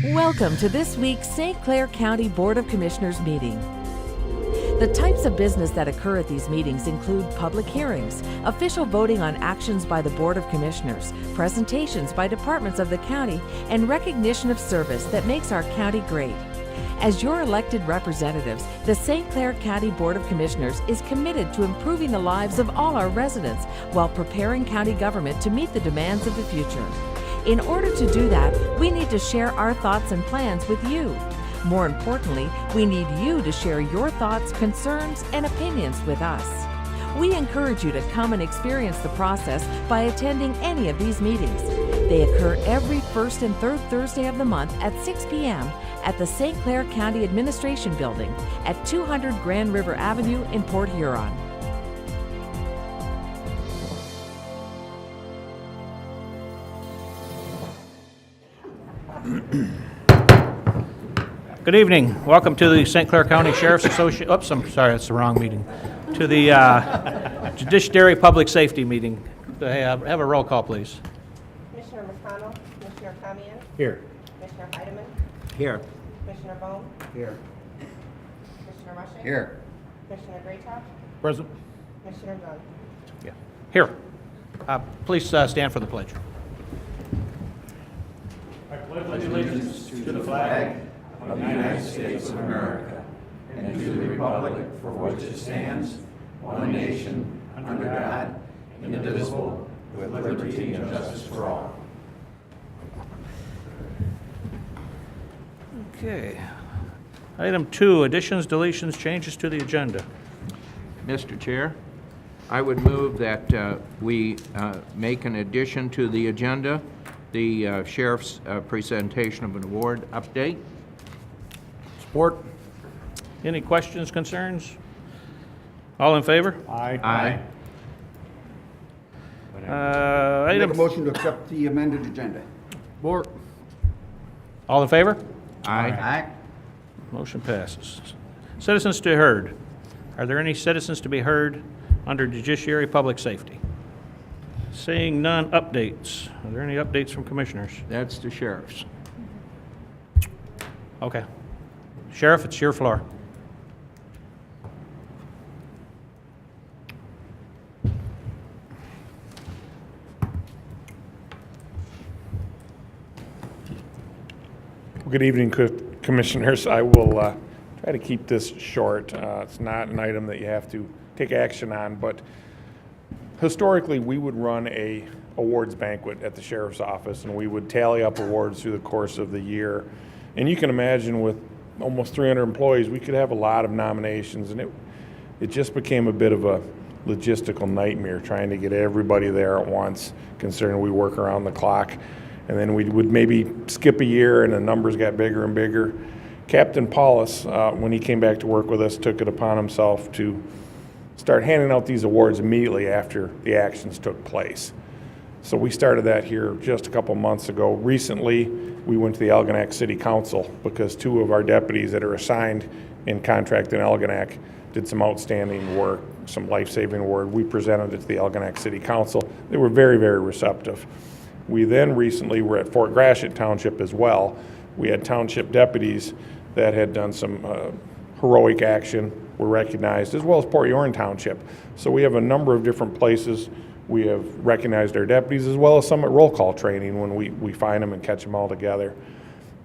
Welcome to this week's St. Clair County Board of Commissioners meeting. The types of business that occur at these meetings include public hearings, official voting on actions by the Board of Commissioners, presentations by departments of the county, and recognition of service that makes our county great. As your elected representatives, the St. Clair County Board of Commissioners is committed to improving the lives of all our residents while preparing county government to meet the demands of the future. In order to do that, we need to share our thoughts and plans with you. More importantly, we need you to share your thoughts, concerns, and opinions with us. We encourage you to come and experience the process by attending any of these meetings. They occur every first and third Thursday of the month at 6 p.m. at the St. Clair County Administration Building at 200 Grand River Avenue in Port Huron. Good evening. Welcome to the St. Clair County Sheriff's Association. Oops, I'm sorry, that's the wrong meeting. To the Judiciary Public Safety meeting. Have a roll call, please. Commissioner McConnell, Commissioner Kamian, Here. Commissioner Heidemann, Here. Commissioner Bone, Here. Commissioner Rushing, Here. Commissioner Graytop, Present. Commissioner Dunn. Yeah. Here. Please stand for the pledge. I pledge allegiance to the flag of the United States of America and to the republic for which it stands, one nation, under God, indivisible, with liberty and justice for all. Okay. Item 2, additions, deletions, changes to the agenda. Mr. Chair, I would move that we make an addition to the agenda, the Sheriff's presentation of an award update. Support. Any questions, concerns? All in favor? Aye. Make a Item. motion to accept the amended agenda. Support. All in favor? Aye. Motion passes. Citizens to be heard. Are there any citizens to be heard under Judiciary Public Safety? Seeing none, updates. Are there any updates from commissioners? That's the sheriff's. Okay. Sheriff, it's your floor. Good evening, Commissioners. I will try to keep this short. It's not an item that you have to take action on, but historically, we would run a awards banquet at the Sheriff's Office, and we would tally up awards through the course of the year. And you can imagine with almost 300 employees, we could have a lot of nominations, and it just became a bit of a logistical nightmare trying to get everybody there at once, considering we work around the clock. And then we would maybe skip a year and the numbers got bigger and bigger. Captain Paulus, when he came back to work with us, took it upon himself to start handing out these awards immediately after the actions took place. So we started that here just a couple months ago. Recently, we went to the Algonac City Council because 2 of our deputies that are assigned in contract in Algonac did some outstanding work, some life-saving work. We presented it to the Algonac City Council. They were very, very receptive. We then recently were at Fort Gratiot Township as well. We had township deputies that had done some heroic action, were recognized, as well as Port Huron Township. So we have a number of different places. We have recognized our deputies as well as some at roll call training when we find them and catch them all together.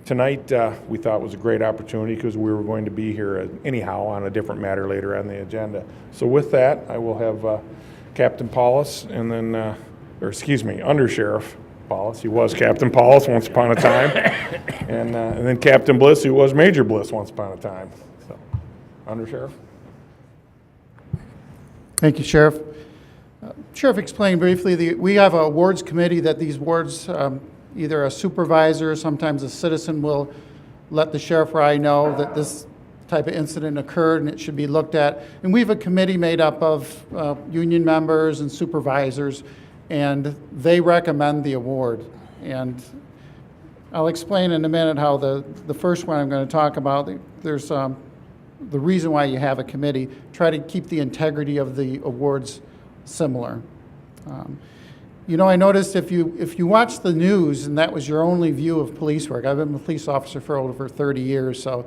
Tonight, we thought was a great opportunity because we were going to be here anyhow on a different matter later on the agenda. So with that, I will have Captain Paulus and then, Undersheriff Paulus. He was Captain Paulus once upon a time. and then Captain Bliss, who was Major Bliss once upon a time. So, Undersheriff. Thank you, Sheriff. Sheriff explained briefly, we have an awards committee that these awards, either a supervisor, sometimes a citizen will let the sheriff or I know that this type of incident occurred and it should be looked at. And we have a committee made up of union members and supervisors, and they recommend the award. And I'll explain in a minute how the first one I'm going to talk about, there's the reason why you have a committee, try to keep the integrity of the awards similar. You know, I noticed if you watch the news and that was your only view of police work, I've been a police officer for over 30 years, so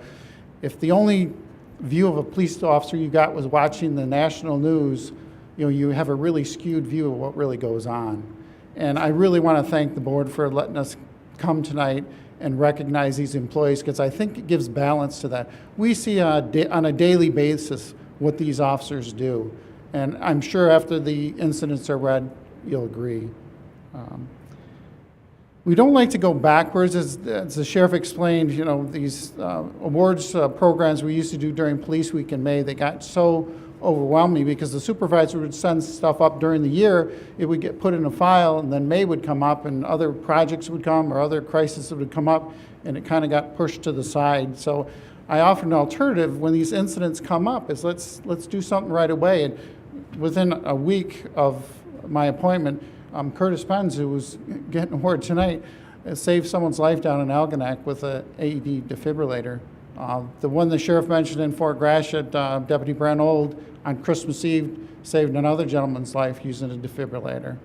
if the only view of a police officer you got was watching the national news, you know, you have a really skewed view of what really goes on. And I really want to thank the board for letting us come tonight and recognize these employees, because I think it gives balance to that. We see on a daily basis what these officers do, and I'm sure after the incidents are read, you'll agree. We don't like to go backwards, as the sheriff explained. You know, these awards programs we used to do during Police Week in May, they got so overwhelming because the supervisor would send stuff up during the year, it would get put in a file, and then May would come up and other projects would come or other crises would come up, and it kind of got pushed to the side. So I offer an alternative when these incidents come up is let's do something right away. And within a week of my appointment, Curtis Penz, who was getting an award tonight, saved someone's life down in Algonac with an AED defibrillator. The one the sheriff mentioned in Fort Gratiot, Deputy Brent Old, on Christmas Eve, saved another gentleman's life using a defibrillator.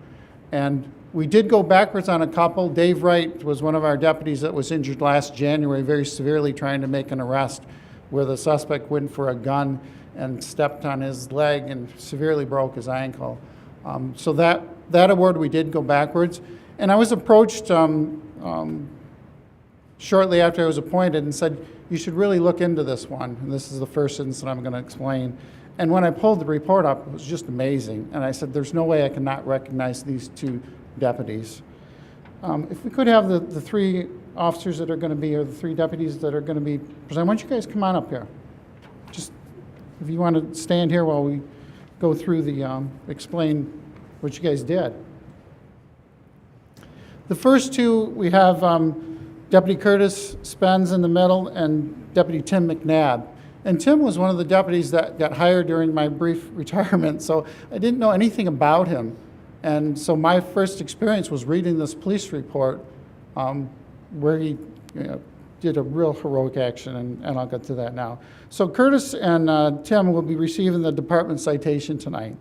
And we did go backwards on a couple. Dave Wright was one of our deputies that was injured last January very severely trying to make an arrest, where the suspect went for a gun and stepped on his leg and severely broke his ankle. So that award we did go backwards. And I was approached shortly after I was appointed and said, you should really look into this one. And this is the first instance I'm going to explain. And when I pulled the report up, it was just amazing. And I said, there's no way I cannot recognize these two deputies. If we could have the three officers that are going to be, or the three deputies that are going to be presented, why don't you guys come on up here? Just, if you want to stand here while we go through the, explain what you guys did. The first two, we have Deputy Curtis Spence in the middle and Deputy Tim McNabb. And Tim was one of the deputies that got hired during my brief retirement, so I didn't know anything about him. And so my first experience was reading this police report where he did a real heroic action, and I'll get to that now. So Curtis and Tim will be receiving the department citation tonight.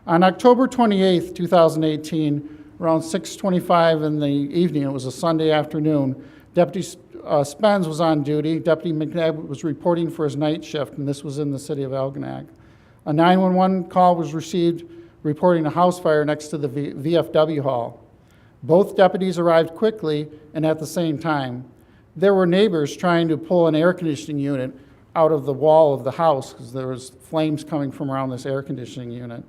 On October 28th, 2018, around 6:25 in the evening, it was a Sunday afternoon, Deputy Spence was on duty. Deputy McNabb was reporting for his night shift, and this was in the city of Algonac. A 911 call was received reporting a house fire next to the VFW hall. Both deputies arrived quickly and at the same time. There were neighbors trying to pull an air conditioning unit out of the wall of the house because there was flames coming from around this air conditioning unit.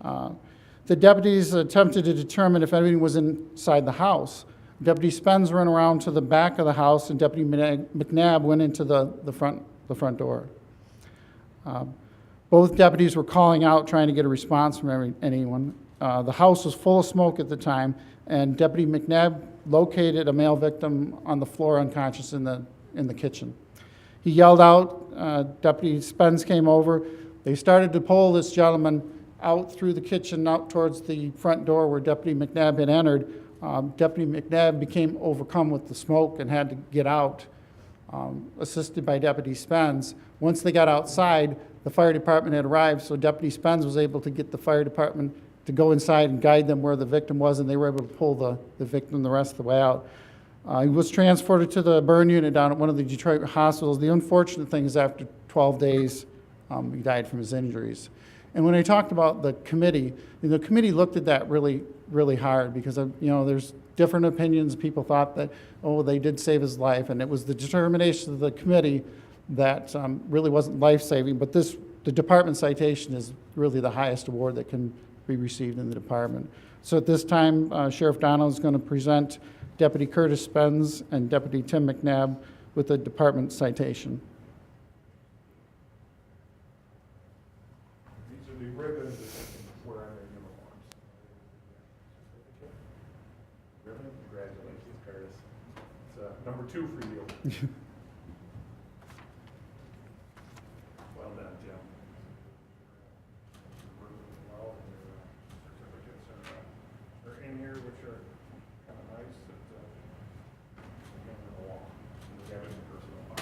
The deputies attempted to determine if anyone was inside the house. Deputy Spence ran around to the back of the house, and Deputy McNabb went into the front door. Both deputies were calling out, trying to get a response from anyone. The house was full of smoke at the time, and Deputy McNabb located a male victim on the floor unconscious in the kitchen. He yelled out. Deputy Spence came over. They started to pull this gentleman out through the kitchen, out towards the front door where Deputy McNabb had entered. Deputy McNabb became overcome with the smoke and had to get out, assisted by Deputy Spence. Once they got outside, the fire department had arrived, so Deputy Spence was able to get the fire department to go inside and guide them where the victim was, and they were able to pull the victim the rest of the way out. He was transported to the burn unit down at one of the Detroit hospitals. The unfortunate thing is after 12 days, he died from his injuries. And when I talked about the committee looked at that really, really hard because there's different opinions. People thought that, oh, they did save his life, and it was the determination of the committee that really wasn't life-saving. But the department citation is really the highest award that can be received in the department. So at this time, Sheriff Donald is going to present Deputy Curtis Spence and Deputy Tim McNabb with a department citation. These are the ribbons that wear on their uniforms. Ribbon, congratulations, Curtis. It's number 2 for you. Well done, Tim. Well, and your certificates are in here, which are kind of nice. That hang on the wall. And we have it in personal box.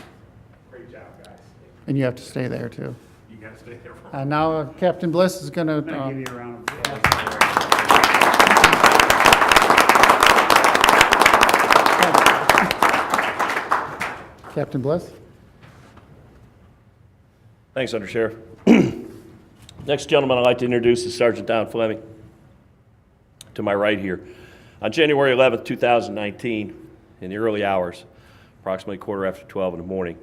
Great job, guys. And you have to stay there, too. You got to stay there for Now Captain Bliss is going to... Can I give you a round of applause? Captain Bliss? Thanks, Undersheriff. Next gentleman I'd like to introduce is Sergeant Don Fleming, to my right here. On January 11th, 2019, in the early hours, approximately 12:15 in the morning,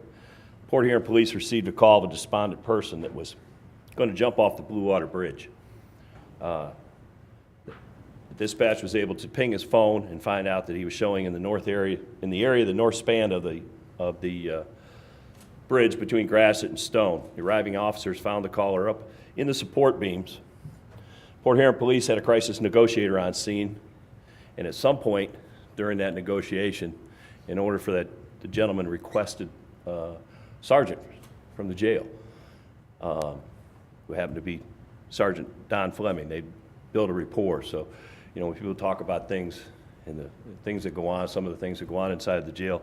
Port Huron Police received a call of a despondent person that was going to jump off the Blue Water Bridge. The dispatch was able to ping his phone and find out that he was showing in the north area, in the area of the north span of the bridge between Grasset and Stone. The arriving officers found the caller up in the support beams. Port Huron Police had a crisis negotiator on scene, and at some point during that negotiation, in order for that, the gentleman requested sergeant from the jail, who happened to be Sergeant Don Fleming. They built a rapport. So, when people talk about things and the things that go on, some of the things that go on inside the jail,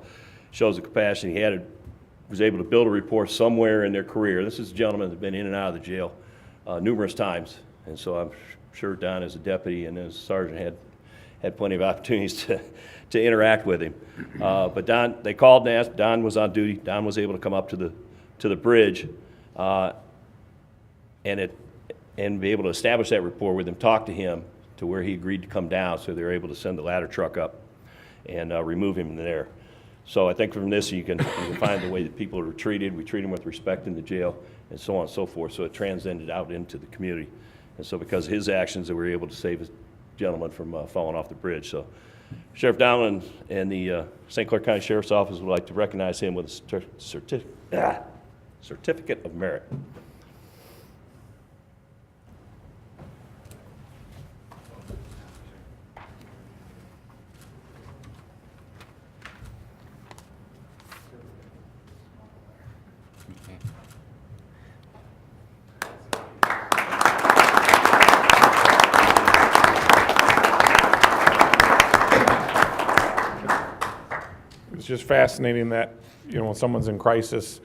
shows the compassion he had. Was able to build a rapport somewhere in their career. This is a gentleman that's been in and out of the jail numerous times, and so I'm sure Don, as a deputy and as a sergeant, had plenty of opportunities to interact with him. But Don, they called and asked. Don was on duty. Don was able to come up to the bridge, and be able to establish that rapport with him, talk to him to where he agreed to come down, so they were able to send the ladder truck up and remove him there. So I think from this you can find the way that people are treated. We treat them with respect in the jail, and so on and so forth. So it transcended out into the community. And so because of his actions, that we were able to save this gentleman from falling off the bridge. So Sheriff Dowland and the St. Clair County Sheriff's Office would like to recognize him with a certificate of merit. It's just fascinating that, when someone's in crisis,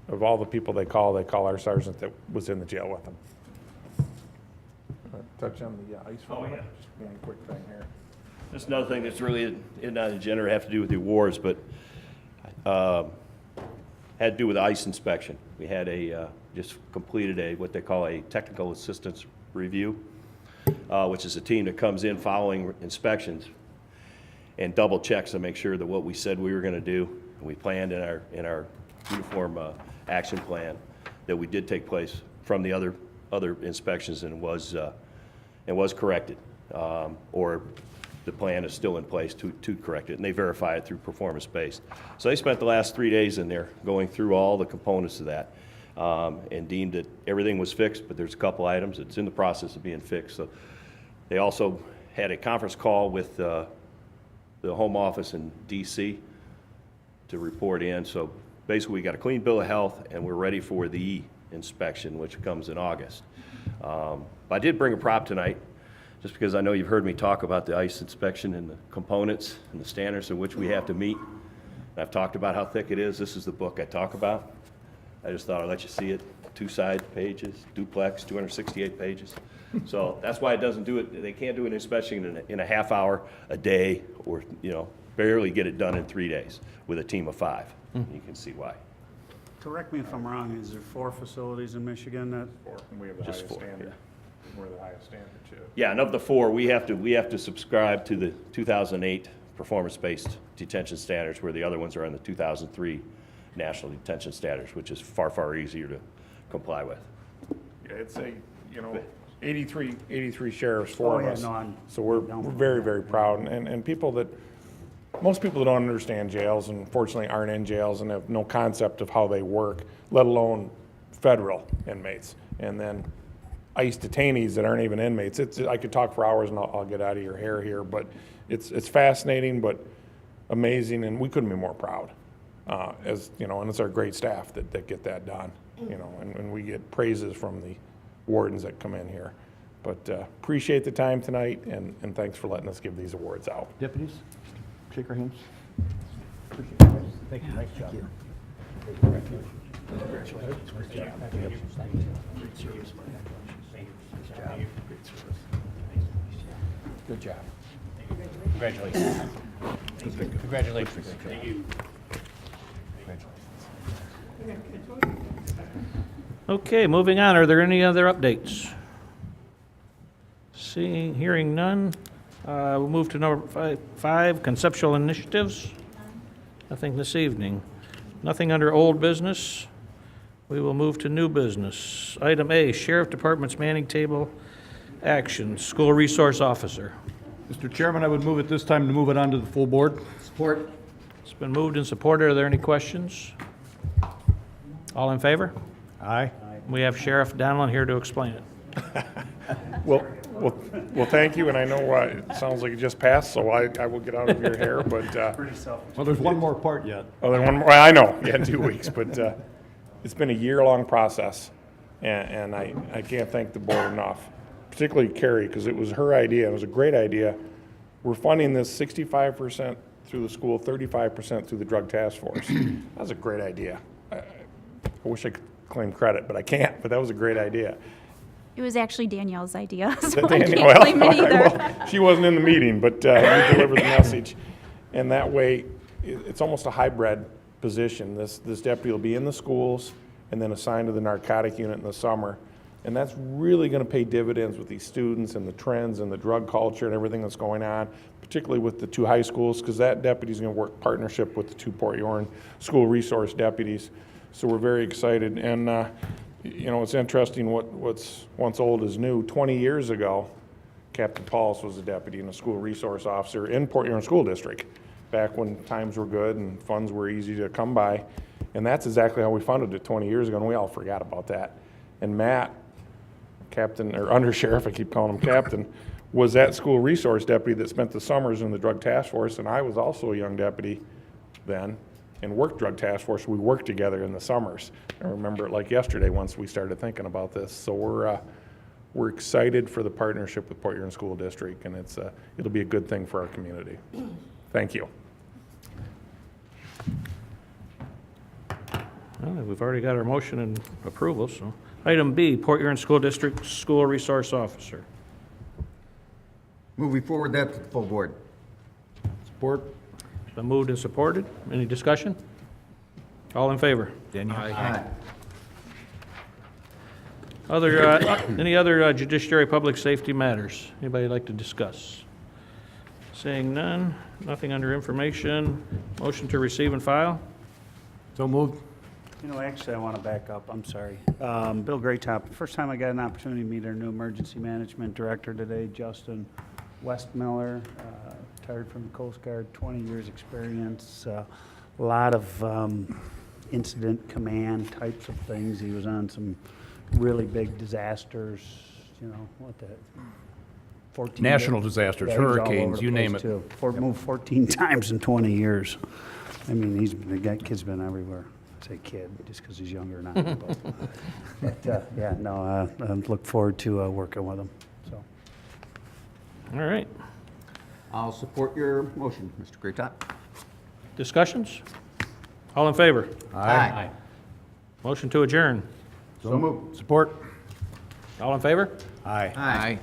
of all the people they call our sergeant that was in the jail with them. Touch on the ice for a minute? Just one quick thing here. That's another thing that's really not on the agenda, have to do with the awards, but had to do with the ice inspection. We had just completed what they call a technical assistance review, which is a team that comes in following inspections and double checks to make sure that what we said we were going to do, and we planned in our uniform action plan, that we did take place from the other inspections and was corrected, or the plan is still in place to correct it, and they verify it through performance-based. So they spent the last 3 days in there going through all the components of that, and deemed that everything was fixed, but there's a couple items that's in the process of being fixed. So they also had a conference call with the home office in DC to report in. So basically we got a clean bill of health, and we're ready for the inspection, which comes in August. But I did bring a prop tonight, just because I know you've heard me talk about the ice inspection and the components and the standards in which we have to meet. And I've talked about how thick it is. This is the book I talk about. I just thought I'd let you see it. 2-side pages, duplex, 268 pages. So that's why it doesn't do it. They can't do an inspection in a half hour, a day, or barely get it done in 3 days with a team of 5. You can see why. Correct me if I'm wrong, is there 4 facilities in Michigan that? 4, and we have the Just highest 4, standard. We're the highest standard too. Yeah, and of the 4, we have to subscribe to the 2008 performance-based detention standards, where the other ones are on the 2003 national detention standards, which is far, far easier to comply with. Yeah, it's 83 sheriffs, 4 of yeah, us. no, So we're very, very proud. And most people that don't understand jails, and fortunately aren't in jails and have no concept of how they work, let alone federal inmates. And then ICE detainees that aren't even inmates. I could talk for hours and I'll get out of your hair here, but it's fascinating but amazing, and we couldn't be more proud. And it's our great staff that get that done, and we get praises from the wardens that come in here. But appreciate the time tonight, and thanks for letting us give these awards out. Deputies, shake our hands. Thank you. Nice job. Good job. Congratulations. Congratulations. Thank you. Congratulations. Okay, moving on. Are there any other updates? Hearing none, we'll move to number five, conceptual initiatives. Nothing this evening. Nothing under old business. We will move to new business. Item A, Sheriff Department's manning table action, school resource officer. Mr. Chairman, I would move at this time to move it on to the full board. Support. It's been moved and supported. Are there any questions? All in favor? Aye. We have Sheriff Donlin here to explain it. Well, thank you, and I know it sounds like it just passed, so I will get out of your hair, but, Well, there's one more part yet. oh, then one more, I know, yeah, 2 weeks, but it's been a year-long process, and I can't thank the board enough, particularly Carrie, because it was her idea, it was a great idea. We're funding this 65% through the school, 35% through the drug task force. That was a great idea. I wish I could claim credit, but I can't, but that was a great idea. It was actually Danielle's idea, so I Danny- can't blame it either. well, she wasn't in the meeting, but you delivered the message. And that way, it's almost a hybrid position. This deputy will be in the schools and then assigned to the narcotic unit in the summer. And that's really going to pay dividends with these students and the trends and the drug culture and everything that's going on, particularly with the 2 high schools, because that deputy's going to work partnership with the 2 Port Huron school resource deputies. So we're very excited. And you know, it's interesting what's once old is new. 20 years ago, Captain Paulus was a deputy and a school resource officer in Port Huron School District, back when times were good and funds were easy to come by. And that's exactly how we funded it 20 years ago, and we all forgot about that. And Matt, Captain, or Undersheriff, I keep calling him Captain, was that school resource deputy that spent the summers in the drug task force, and I was also a young deputy then, and worked drug task force. We worked together in the summers. I remember it like yesterday once we started thinking about this. So we're excited for the partnership with Port Huron School District, and it'll be a good thing for our community. Thank you. Well, we've already got our motion and approval, so. Item B, Port Huron School District School Resource Officer. Moving forward that to the full board. Support. It's been moved and supported. Any discussion? All in favor? Daniel. Aye. Any other judiciary public safety matters? Anybody like to discuss? Seeing none, nothing under information. Motion to receive and file? So moved. You know, actually, I want to back up, I'm sorry. Bill Graytop, first time I got an opportunity to meet our new emergency management director today, Justin Westmiller, retired from the Coast Guard, 20 years experience, a lot of incident command types of things. He was on some really big disasters, you know, what the, 14 National disasters, Yeah, he was all hurricanes, over the you name place, it. too. Moved 14 times in 20 years. I mean, kid's been everywhere. I say kid, just because he's younger now. But yeah, no, I look forward to working with him, so. All right. I'll support your motion, Mr. Graytop. Discussions? All in favor? Aye. Motion to adjourn. So moved. Support. All in favor? Aye. Aye.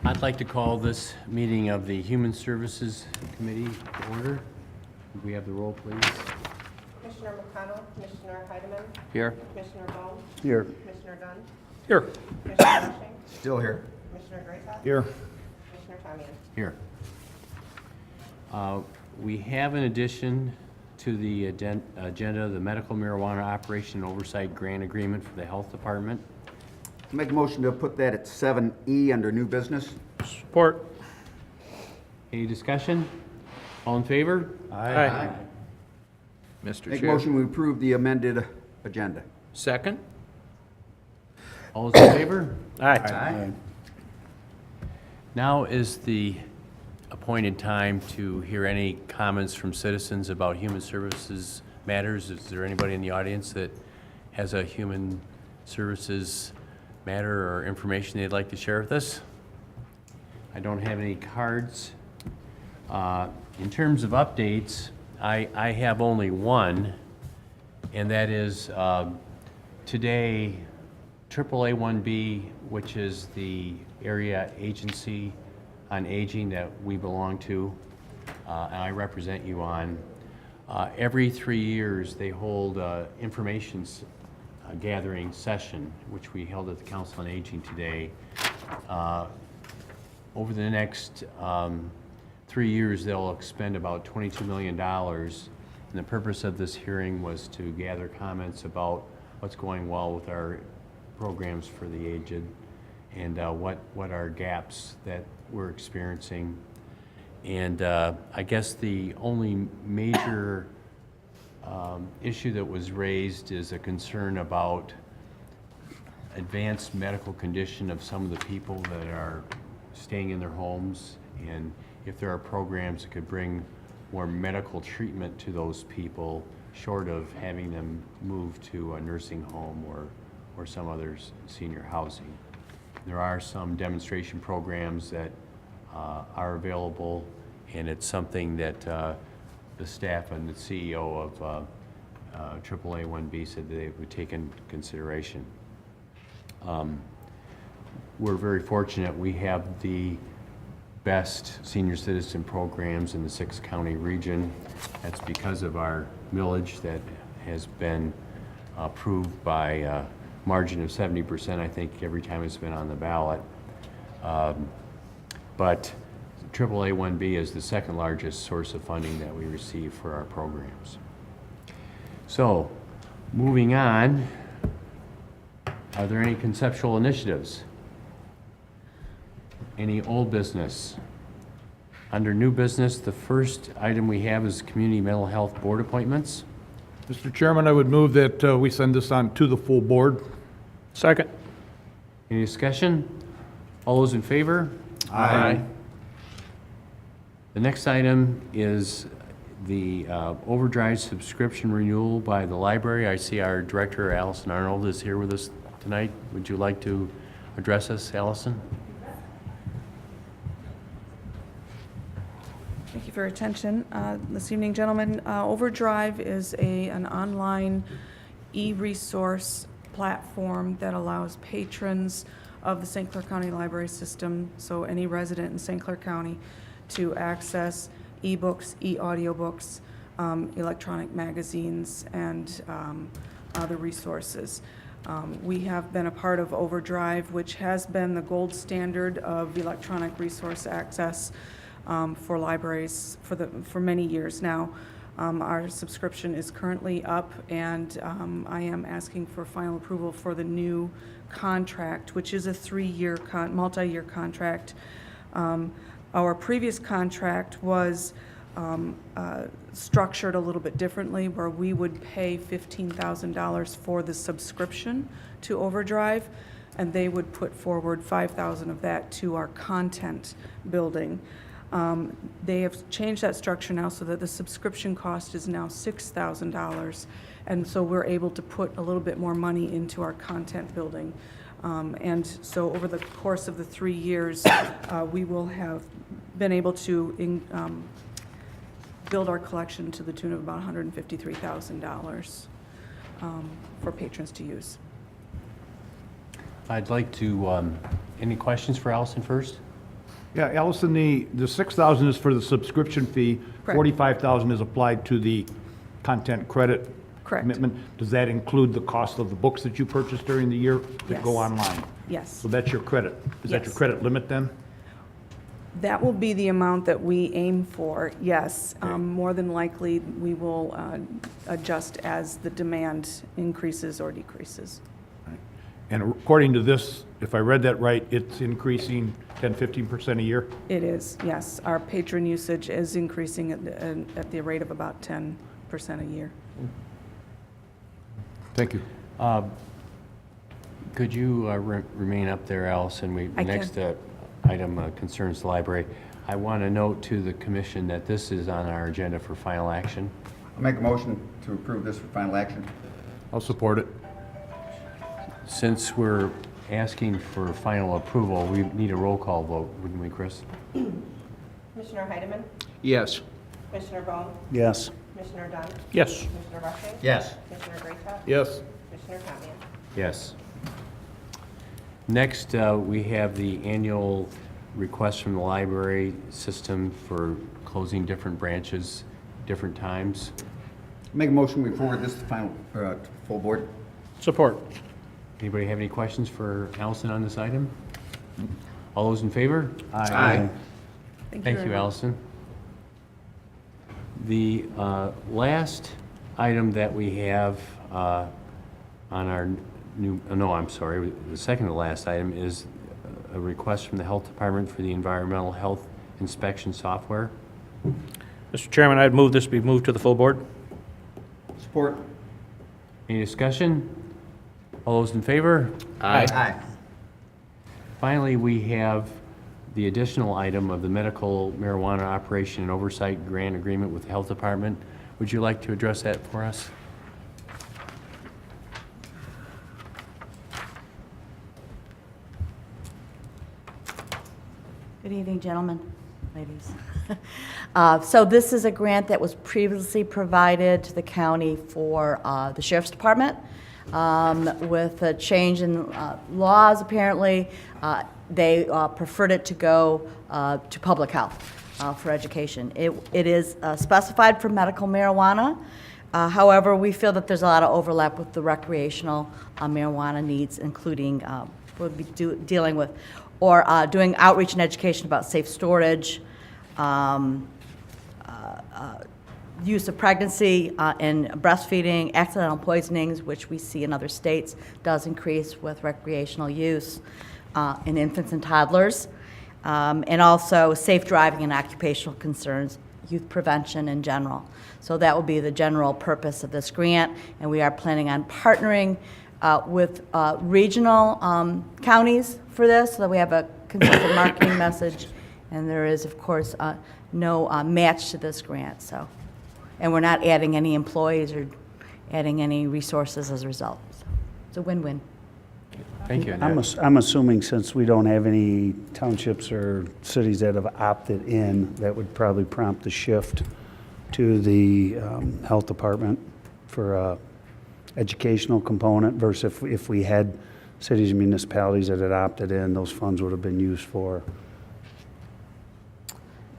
I'd like to call this meeting of the Human Services Committee to order. Could we have the roll, please? Commissioner McConnell, Commissioner Heidemann, Here. Commissioner Bowe, Here. Commissioner Dunn, Here. Commissioner Rushing, Still here. Commissioner Graytop, Here. Commissioner Tamian. Here. We have in addition to the agenda, the medical marijuana operation oversight grant agreement for the health department. Make a motion to put that at 7E under new business. Support. Any discussion? All in favor? Aye. Mr. Make a Chair. motion we approve the amended agenda. Second. All those in favor? Aye. Now is the appointed time to hear any comments from citizens about human services matters. Is there anybody in the audience that has a human services matter or information they'd like to share with us? I don't have any cards. In terms of updates, I have only one, and that is today, AAA1B, which is the area agency on aging that we belong to, and I represent you on, every 3 years they hold information gathering session, which we held at the Council on Aging today. Over the next 3 years, they'll expend about $22 million. And the purpose of this hearing was to gather comments about what's going well with our programs for the aged and what are gaps that we're experiencing. And I guess the only major issue that was raised is a concern about advanced medical condition of some of the people that are staying in their homes, and if there are programs that could bring more medical treatment to those people, short of having them move to a nursing home or some other senior housing. There are some demonstration programs that are available, and it's something that the staff and the CEO of AAA1B said they would take into consideration. We're very fortunate. We have the best senior citizen programs in the 6-county region. That's because of our millage that has been approved by a margin of 70%, I think, every time it's been on the ballot. But AAA1B is the second largest source of funding that we receive for our programs. So, moving on, are there any conceptual initiatives? Any old business? Under new business, the first item we have is Community Mental Health Board appointments. Mr. Chairman, I would move that we send this on to the full board. Second. Any discussion? All those in favor? Aye. The next item is the overdrive subscription renewal by the library. I see our director, Allison Arnold, is here with us tonight. Would you like to address us, Allison? Thank you for your attention this evening, gentlemen. Overdrive is an online e-resource platform that allows patrons of the St. Clair County Library System, so any resident in St. Clair County, to access e-books, e-audiobooks, electronic magazines, and other resources. We have been a part of Overdrive, which has been the gold standard of electronic resource access for libraries for many years now. Our subscription is currently up, and I am asking for final approval for the new contract, which is a 3-year multi-year contract. Our previous contract was structured a little bit differently, where we would pay $15,000 for the subscription to Overdrive, and they would put forward $5,000 of that to our content building. They have changed that structure now so that the subscription cost is now $6,000, and so we're able to put a little bit more money into our content building. And so over the course of the 3 years, we will have been able to build our collection to the tune of about $153,000 for patrons to use. I'd like to, any questions for Allison first? Yeah, Allison, the $6,000 is for the subscription fee. Correct. $45,000 is applied to the content credit Correct. commitment. Does that include the cost of the books that you purchased during the year that go Yes. online? Yes. So that's your credit. Is that your Yes. credit limit then? That will be the amount that we aim for, yes. More than likely, we will adjust as the demand increases or decreases. And according to this, if I read that right, it's increasing 10, 15% a year? It is, yes. Our patron usage is increasing at the rate of about 10% a year. Thank you. Could you remain up there, Allison? I can. Next item concerns the library. I want to note to the commission that this is on our agenda for final action. I'll make a motion to approve this for final action. I'll support it. Since we're asking for final approval, we need a roll call vote, wouldn't we, Chris? Commissioner Heidemann, Yes. Commissioner Bone, Yes. Commissioner Dunn, Yes. Commissioner Rushing, Yes. Commissioner Greatop, Yes. Commissioner Tamian. Yes. Next, we have the annual request from the library system for closing different branches, different times. Make a motion, we forward this to final, to full board. Support. Anybody have any questions for Allison on this item? All those in favor? Aye. Thank very you, much. Allison. The last item that we have on our new, no, I'm sorry, the second to last item is a request from the Health Department for the environmental health inspection software. Mr. Chairman, I'd move this be moved to the full board. Support. Any discussion? All those in favor? Aye. Finally, we have the additional item of the medical marijuana operation and oversight grant agreement with the Health Department. Would you like to address that for us? Good evening, gentlemen, ladies. So this is a grant that was previously provided to the county for the Sheriff's Department. With a change in laws, apparently, they preferred it to go to public health for education. It is specified for medical marijuana. However, we feel that there's a lot of overlap with the recreational marijuana needs, including we'll be dealing with or doing outreach and education about safe storage, use of pregnancy and breastfeeding, accidental poisonings, which we see in other states does increase with recreational use in infants and toddlers, and also safe driving and occupational concerns, youth prevention in general. So that will be the general purpose of this grant, and we are planning on partnering with regional counties for this, so that we have a consistent marketing message, and there is, of course, no match to this grant. So, and we're not adding any employees or adding any resources as a result. So it's a win-win. Thank you. I'm assuming since we don't have any townships or cities that have opted in, that would probably prompt a shift to the health department for a educational component versus if we had cities and municipalities that had opted in, those funds would have been used for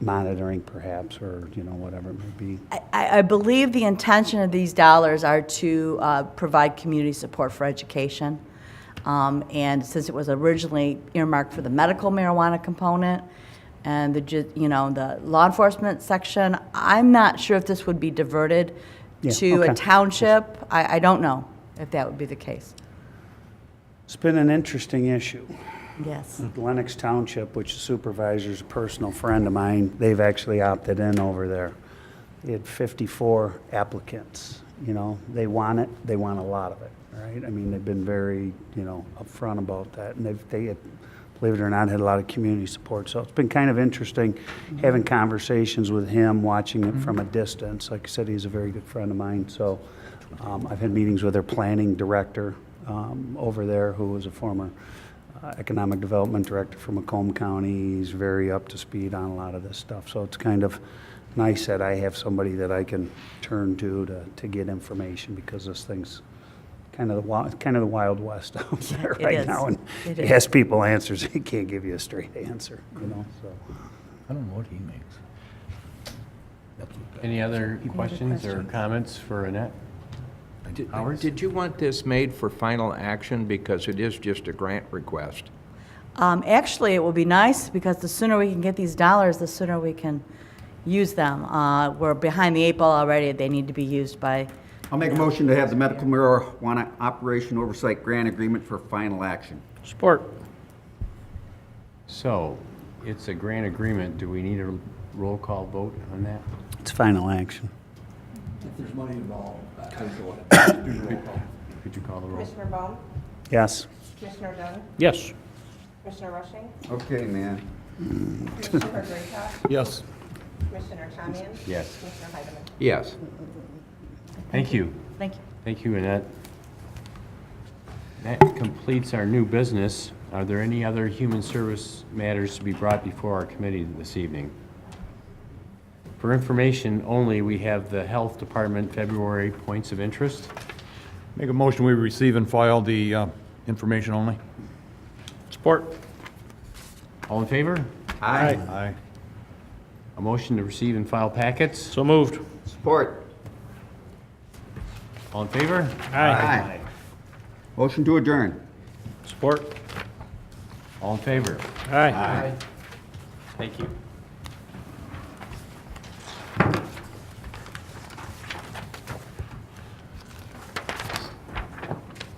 monitoring perhaps, or, you know, whatever it may be. I believe the intention of these dollars are to provide community support for education. And since it was originally earmarked for the medical marijuana component and the law enforcement section, I'm not sure if this would be diverted to a township. I don't know if that would be the case. It's been an interesting issue. Yes. Lennox Township, which the supervisor's a personal friend of mine, they've actually opted in over there. They had 54 applicants, you know. They want it, they want a lot of it, right? I mean, they've been very, upfront about that. And they have, believe it or not, had a lot of community support. So it's been kind of interesting having conversations with him, watching it from a distance. Like I said, he's a very good friend of mine. So I've had meetings with their planning director over there, who was a former economic development director for Macomb County. He's very up to speed on a lot of this stuff. So it's kind of nice that I have somebody that I can turn to get information, because this thing's kind of the Wild West out there right now. And you ask people answers, he can't give you a straight answer, So I don't know what he makes. Any other questions or comments for Annette? Howard? Did you want this made for final action, because it is just a grant request? Actually, it will be nice, because the sooner we can get these dollars, the sooner we can use them. We're behind the 8 ball already. They need to be used by... I'll make a motion to have the medical marijuana operation oversight grant agreement for final action. Support. So, it's a grant agreement. Do we need a roll call vote on that? it's final action. If there's money involved, Could you call the roll? Commissioner Baum? Yes. Commissioner Dunn? Yes. Commissioner Rushing? Okay, man. Commissioner Greathoff? yes. Commissioner Tamian? Yes. Commissioner Heidemann? Yes. Thank you. Thank you. Thank you, Annette. That completes our new business. Are there any other human service matters to be brought before our committee this evening? For information only, we have the Health Department February points of interest. Make a motion, we receive and file the information only. Support. All in favor? Aye. Aye. A motion to receive and file packets? So moved. Support. All in favor? Aye. Motion to adjourn. Support. All in favor? Aye. Thank you.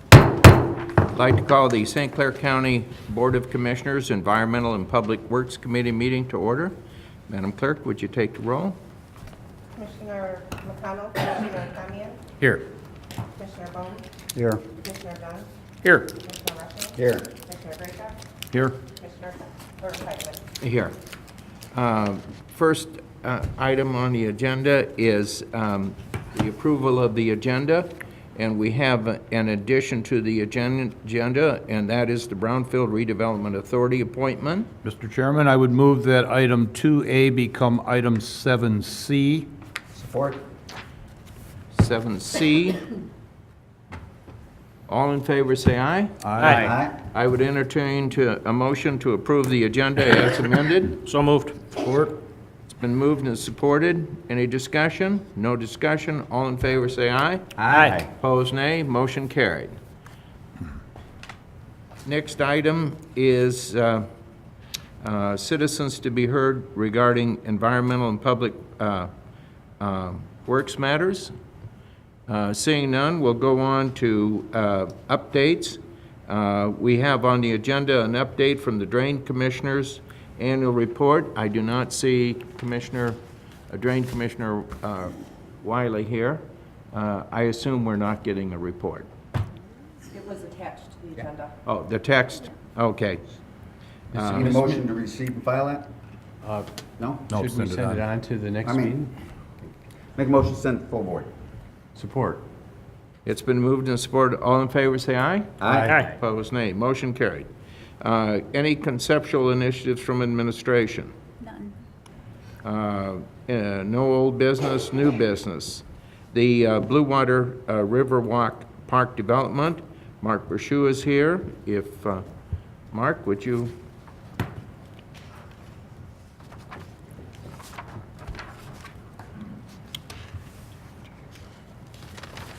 I'd like to call the St. Clair County Board of Commissioners Environmental and Public Works Committee meeting to order. Madam Clerk, would you take the roll? Commissioner McConnell, Commissioner Tamian, Here. Commissioner Bowman, Here. Commissioner Dunn, Here. Commissioner Rushing. Here. Commissioner Greathouse, Here. Commissioner Teichman. Here. First item on the agenda is the approval of the agenda, and we have an addition to the agenda, and that is the Brownfield Redevelopment Authority appointment. Mr. Chairman, I would move that item 2A become item 7C. Support. 7C. All in favor, say aye. Aye. I would entertain a motion to approve the agenda as amended. So moved. Support. It's been moved and supported. Any discussion? No discussion. All in favor, say aye. Aye. Opposed, nay. Motion carried. Next item is citizens to be heard regarding environmental and public works matters. Seeing none, we'll go on to updates. We have on the agenda an update from the Drain Commissioner's annual report. I do not see Drain Commissioner Wiley here. I assume we're not getting a report. It was attached to the agenda. Oh, the text, okay. Need a motion to receive and file that? No? No, Should we send it send it on. on to the next I mean- meeting? Make a motion to send it to full board. Support. It's been moved and supported. All in favor, say aye. Aye. Opposed, nay. Motion carried. Any conceptual initiatives from administration? None. No old business, new business. The Blue Water Riverwalk Park Development, Mark Bershu is here. If, Mark, would you?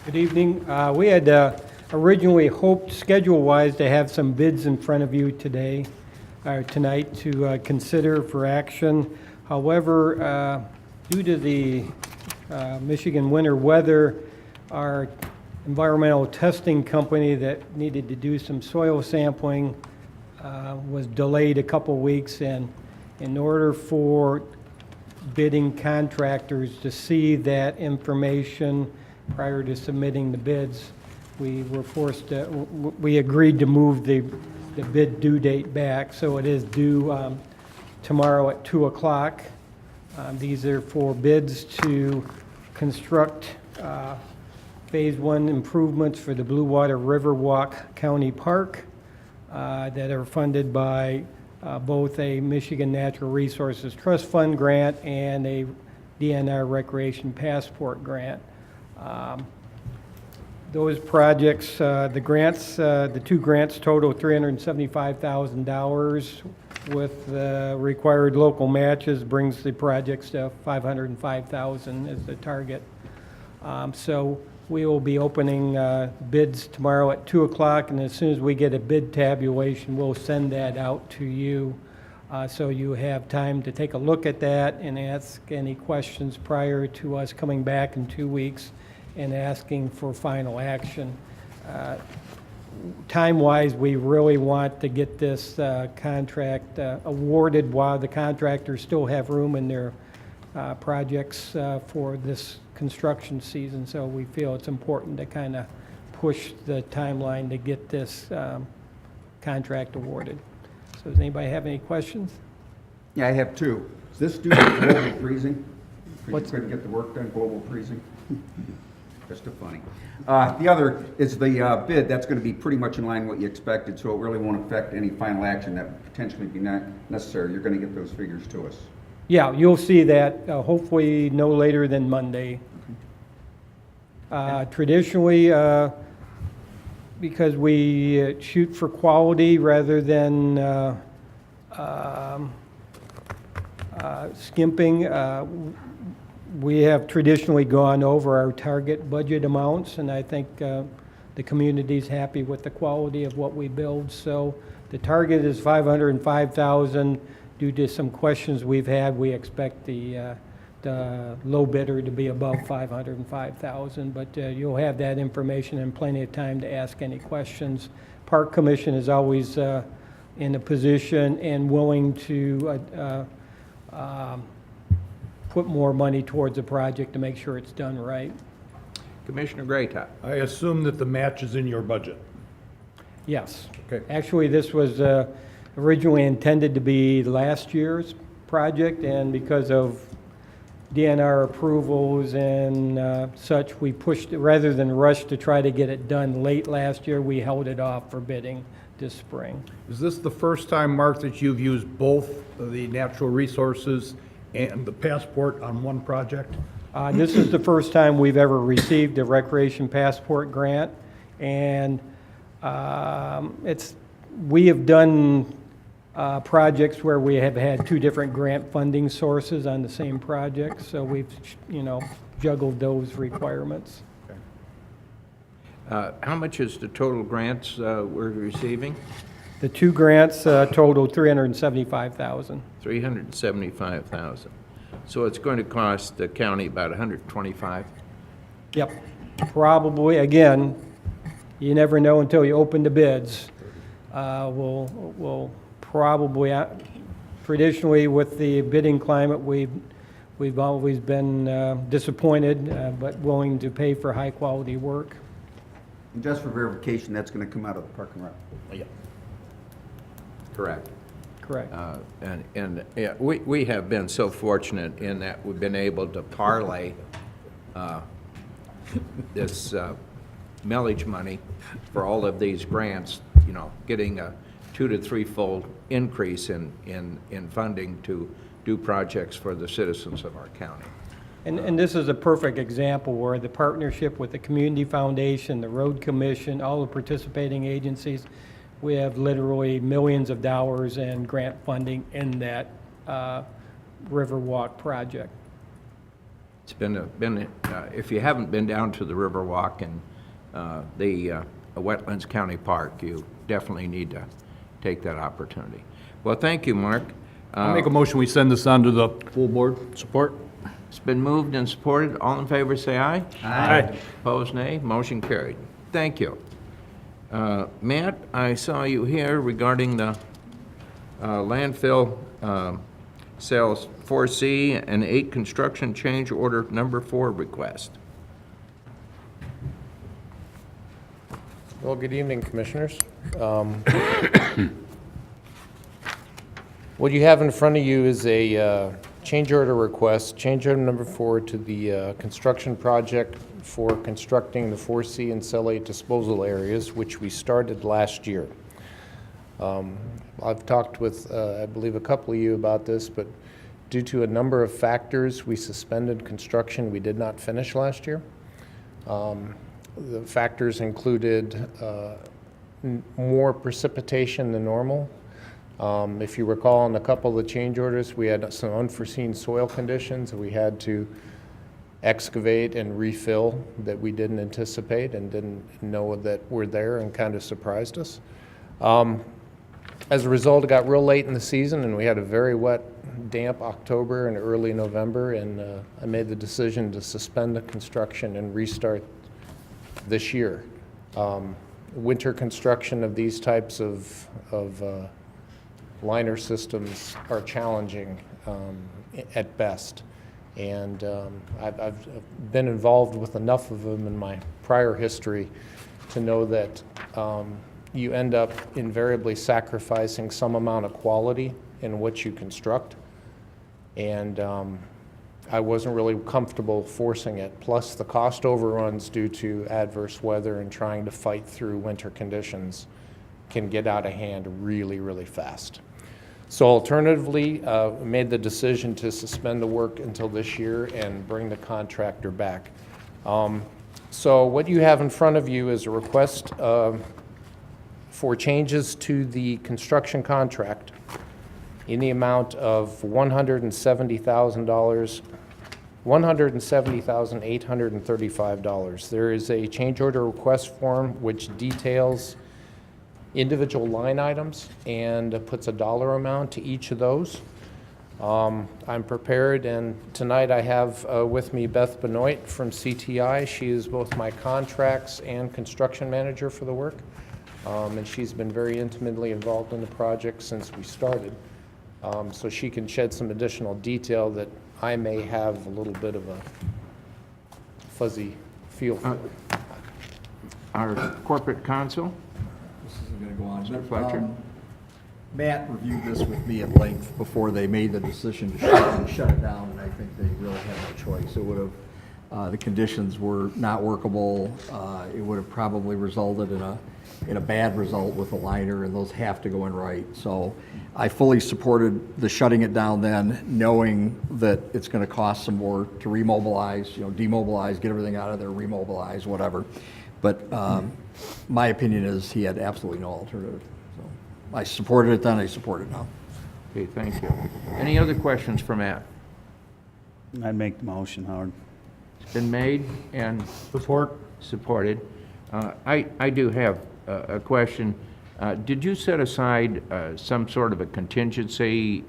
Good evening. We had originally hoped, schedule-wise, to have some bids in front of you today, or tonight, to consider for action. However, due to the Michigan winter weather, our environmental testing company that needed to do some soil sampling was delayed a couple weeks, and in order for bidding contractors to see that information prior to submitting the bids, we were forced to, we agreed to move the bid due date back, so it is due tomorrow at 2 o'clock. These are for bids to construct Phase 1 improvements for the Blue Water Riverwalk County Park that are funded by both a Michigan Natural Resources Trust Fund grant and a DNR Recreation Passport grant. Those projects, the grants, the two grants total $375,000 with the required local matches brings the projects to $505,000 as the target. So we will be opening bids tomorrow at 2 o'clock, and as soon as we get a bid tabulation, we'll send that out to you. So you have time to take a look at that and ask any questions prior to us coming back in 2 weeks and asking for final action. Time-wise, we really want to get this contract awarded while the contractors still have room in their projects for this construction season. So we feel it's important to kind of push the timeline to get this contract awarded. So does anybody have any questions? Yeah, I have two. Is this due to global freezing? We What's- couldn't get the work done, global freezing? Just too funny. The other is the bid. That's going to be pretty much in line with what you expected, so it really won't affect any final action that would potentially be not necessary. You're going to get those figures to us. Yeah, you'll see that hopefully no later than Monday. Traditionally, because we shoot for quality rather than skimping. We have traditionally gone over our target budget amounts, and I think the community's happy with the quality of what we build. So the target is 505,000. Due to some questions we've had, we expect the low bidder to be above 505,000, but you'll have that information and plenty of time to ask any questions. Park Commission is always in a position and willing to put more money towards the project to make sure it's done right. Commissioner Graytop. I assume that the match is in your budget. Yes. Okay. Actually, this was originally intended to be last year's project, and because of DNR approvals and such, we pushed, rather than rush to try to get it done late last year, we held it off for bidding this spring. Is this the first time, Mark, that you've used both the natural resources and the passport on one project? This is the first time we've ever received a recreation passport grant, and we have done projects where we have had two different grant funding sources on the same project, so we've, juggled those requirements. How much is the total grants we're receiving? The two grants total $375,000. $375,000. So it's going to cost the county about $125,000? Yep, probably. Again, you never know until you open the bids. We'll probably, traditionally with the bidding climate, we've always been disappointed, but willing to pay for high-quality work. And just for verification, that's going to come out of the Park and Rec. Yeah. Correct. Correct. And yeah, we have been so fortunate in that we've been able to parlay this millage money for all of these grants, getting a 2- to 3-fold increase in funding to do projects for the citizens of our county. And this is a perfect example where the partnership with the Community Foundation, the Road Commission, all the participating agencies, we have literally millions of dollars in grant funding in that Riverwalk project. It's been if you haven't been down to the Riverwalk and the Wetlands County Park, you definitely need to take that opportunity. Well, thank you, Mark. I'll make a motion, we send this on to the full board. Support? It's been moved and supported. All in favor, say aye. Aye. Opposed, nay. Motion carried. Thank you. Matt, I saw you here regarding the landfill sales 4C and 8 construction change order number 4 request. Well, good evening, Commissioners. What you have in front of you is a change order request, change order number 4 to the construction project for constructing the 4C and Cell 8 disposal areas, which we started last year. I've talked with, I believe, a couple of you about this, but due to a number of factors, we suspended construction. We did not finish last year. The factors included more precipitation than normal. If you recall, in a couple of the change orders, we had some unforeseen soil conditions that we had to excavate and refill that we didn't anticipate and didn't know that were there, and kind of surprised us. As a result, it got real late in the season, and we had a very wet, damp October and early November, and I made the decision to suspend the construction and restart this year. Winter construction of these types of liner systems are challenging at best. And I've been involved with enough of them in my prior history to know that you end up invariably sacrificing some amount of quality in what you construct. And I wasn't really comfortable forcing it. Plus the cost overruns due to adverse weather and trying to fight through winter conditions can get out of hand really, really fast. So alternatively, made the decision to suspend the work until this year and bring the contractor back. So what you have in front of you is a request for changes to the construction contract in the amount of $170,000, $170,835. There is a change order request form which details individual line items and puts a dollar amount to each of those. I'm prepared, and tonight I have with me Beth Benoit from CTI. She is both my contracts and construction manager for the work, and she's been very intimately involved in the project since we started. So she can shed some additional detail that I may have a little bit of a fuzzy feel for. Our corporate counsel? This isn't going to go on. Mr. Fletcher? Matt reviewed this with me at length before they made the decision to shut it down, and I think they really had no choice. It would have, the conditions were not workable. It would have probably resulted in a bad result with a liner, and those have to go in right. So I fully supported the shutting it down then, knowing that it's going to cost some more to remobilize, demobilize, get everything out of there, remobilize, whatever. But my opinion is he had absolutely no alternative. So I supported it then, I support it now. Okay, thank you. Any other questions for Matt? I'd make the motion, Howard. It's been made and supported. I do have a question. Did you set aside some sort of a contingency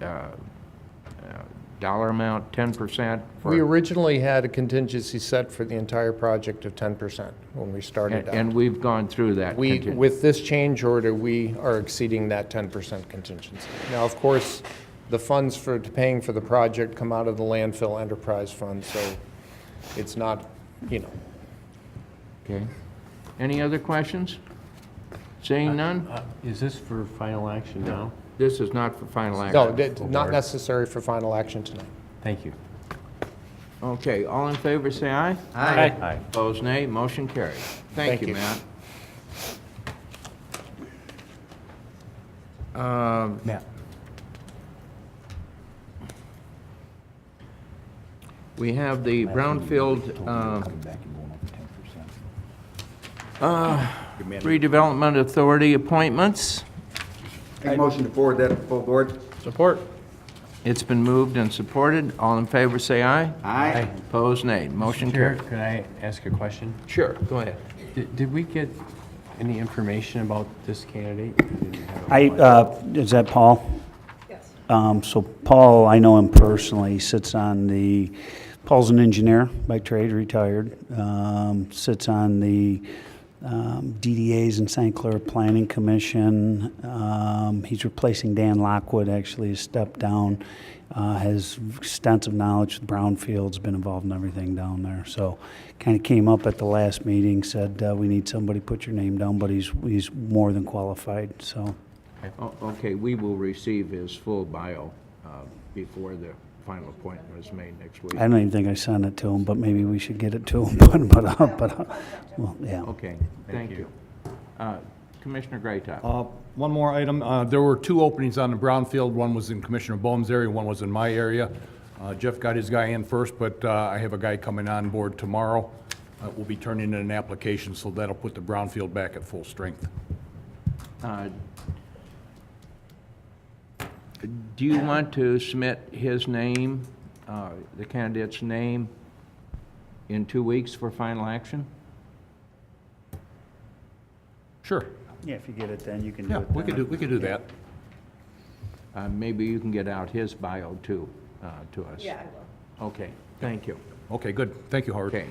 dollar amount, 10%? We originally had a contingency set for the entire project of 10% when we started out. And we've gone through that. With this change order, we are exceeding that 10% contingency. Now, of course, the funds for paying for the project come out of the landfill enterprise fund, so it's not, Okay. Any other questions? Seeing none? Is this for final action now? This is not for final action. No, not necessary for final action tonight. Thank you. Okay, all in favor, say aye. Aye. Aye. Opposed, nay. Motion carried. Thank you, Matt. Matt. We have the Brownfield Redevelopment Authority appointments. Make a motion to forward that to full board. Support. It's been moved and supported. All in favor, say aye. Aye. Opposed, nay. Motion Chair, carried. could I ask a question? Sure, go ahead. Did we get any information about this candidate? Is that Paul? Yes. So Paul, I know him personally, sits on Paul's an engineer by trade, retired, sits on the DDA's and St. Clair Planning Commission. He's replacing Dan Lockwood, actually, has stepped down, has extensive knowledge with Brownfield's been involved in everything down there. So kind of came up at the last meeting, said, we need somebody, put your name down, but he's more than qualified, so. Okay, we will receive his full bio before the final appointment is made next week. I don't even think I sent it to him, but maybe we should get it to him, well, yeah. Okay, thank you. Commissioner Graytop. One more item. There were two openings on the Brownfield. One was in Commissioner Bohm's area, one was in my area. Jeff got his guy in first, but I have a guy coming on board tomorrow. We'll be turning in an application, so that'll put the Brownfield back at full strength. Do you want to submit his name, the candidate's name, in 2 weeks for final action? Sure. Yeah, if you get it then, you can do Yeah, it we could do that. Maybe you can get out his bio too, to us. Yeah, I will. Okay, thank you. Okay, good. Thank you, Howard. Okay.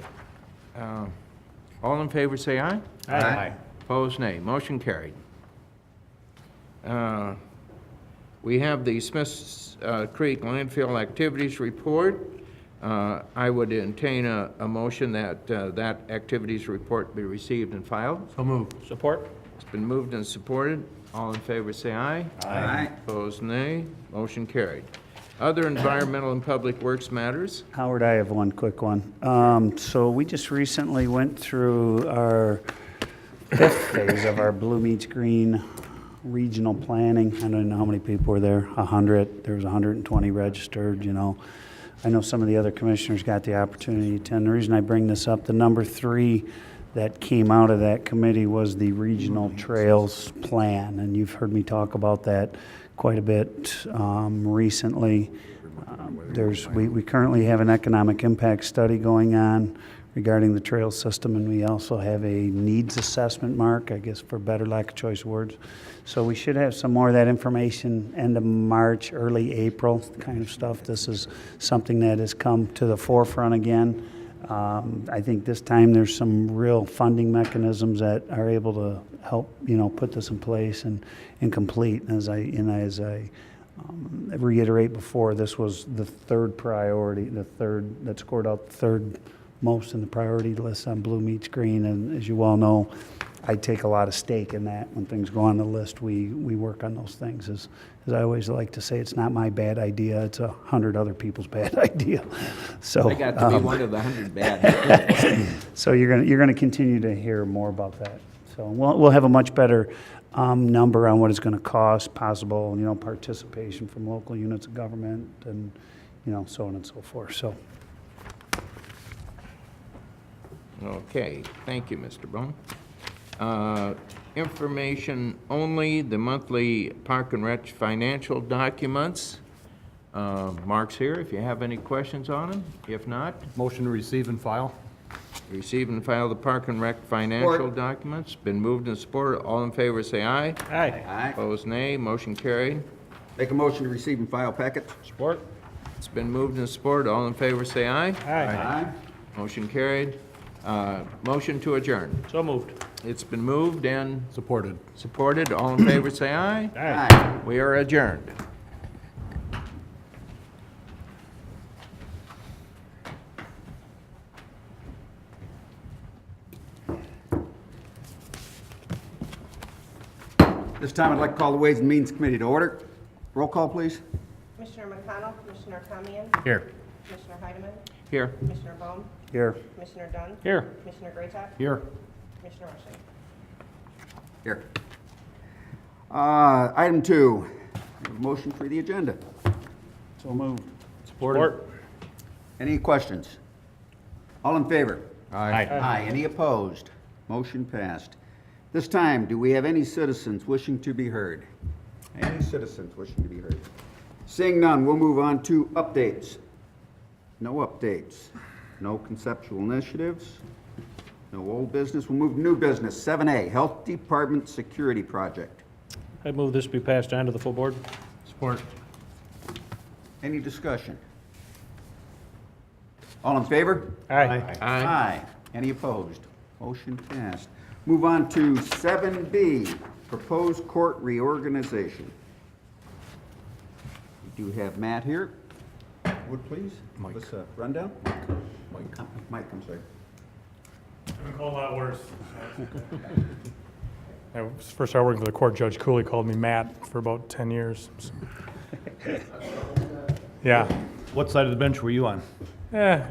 All in favor, say aye. Aye. Opposed, nay. Motion carried. We have the Smiths Creek landfill activities report. I would entertain a motion that that activities report be received and filed. So moved. Support. It's been moved and supported. All in favor, say aye. Aye. Opposed, nay. Motion carried. Other environmental and public works matters. Howard, I have one quick one. So we just recently went through our 5th phase of our Blue Meets Green regional planning. I don't know how many people were there, 100. There was 120 registered, I know some of the other commissioners got the opportunity to attend. The reason I bring this up, the number 3 that came out of that committee was the Regional Trails Plan, and you've heard me talk about that quite a bit recently. We currently have an economic impact study going on regarding the trail system, and we also have a needs assessment, Mark, I guess for better lack of choice words. So we should have some more of that information end of March, early April kind of stuff. This is something that has come to the forefront again. I think this time there's some real funding mechanisms that are able to help, put this in place and complete. As I reiterate before, this was the third priority, that scored out the third most in the priority list on Blue Meets Green. And as you well know, I take a lot of stake in that. When things go on the list, we work on those things. As I always like to say, it's not my bad idea, it's 100 other people's bad idea. So I got to be one of the 100 bad. So you're gonna continue to hear more about that. So we'll have a much better number on what it's gonna cost, possible, participation from local units of government, and so on and so forth. So. Okay, thank you, Mr. Bone. Information only, the monthly Park and Rec financial documents. Mark's here if you have any questions on them. If not, Motion to receive and file. receive and file the Park and Rec financial documents. Been moved and supported. All in favor say aye. Aye. Aye. Opposed, nay. Motion carried. Make a motion to receive and file packets. Support. It's been moved and supported. All in favor say aye. Aye. Motion carried. Motion to adjourn. So moved. It's been moved and Supported. supported. All in favor say aye. Aye. We are adjourned. This time I'd like to call the Ways and Means Committee to order. Roll call, please. Commissioner McConnell, Commissioner Tamian, Here. Commissioner Heidemann, Here. Commissioner Bone, Here. Commissioner Dunn, Here. Commissioner Graytop, Here. Commissioner Rushing. Here. Item 2, motion for the agenda. So moved. Support. Any questions? All in favor? Aye. Aye. Any opposed? Motion passed. This time, do we have any citizens wishing to be heard? Any citizens wishing to be heard? Seeing none, we'll move on to updates. No updates. No conceptual initiatives. No old business. We'll move to new business. 7A, Health Department Security Project. I move this be passed on to the full board. Support. Any discussion? All in favor? Aye. Aye. Any opposed? Motion passed. Move on to 7B, Proposed Court Reorganization. We do have Matt here. Would please? Mike. Give us a rundown. Mike, I'm sorry. Been called a lot worse. I first started working for the court, Judge Cooley called me Matt for about 10 years. Yeah. What side of the bench were you on? A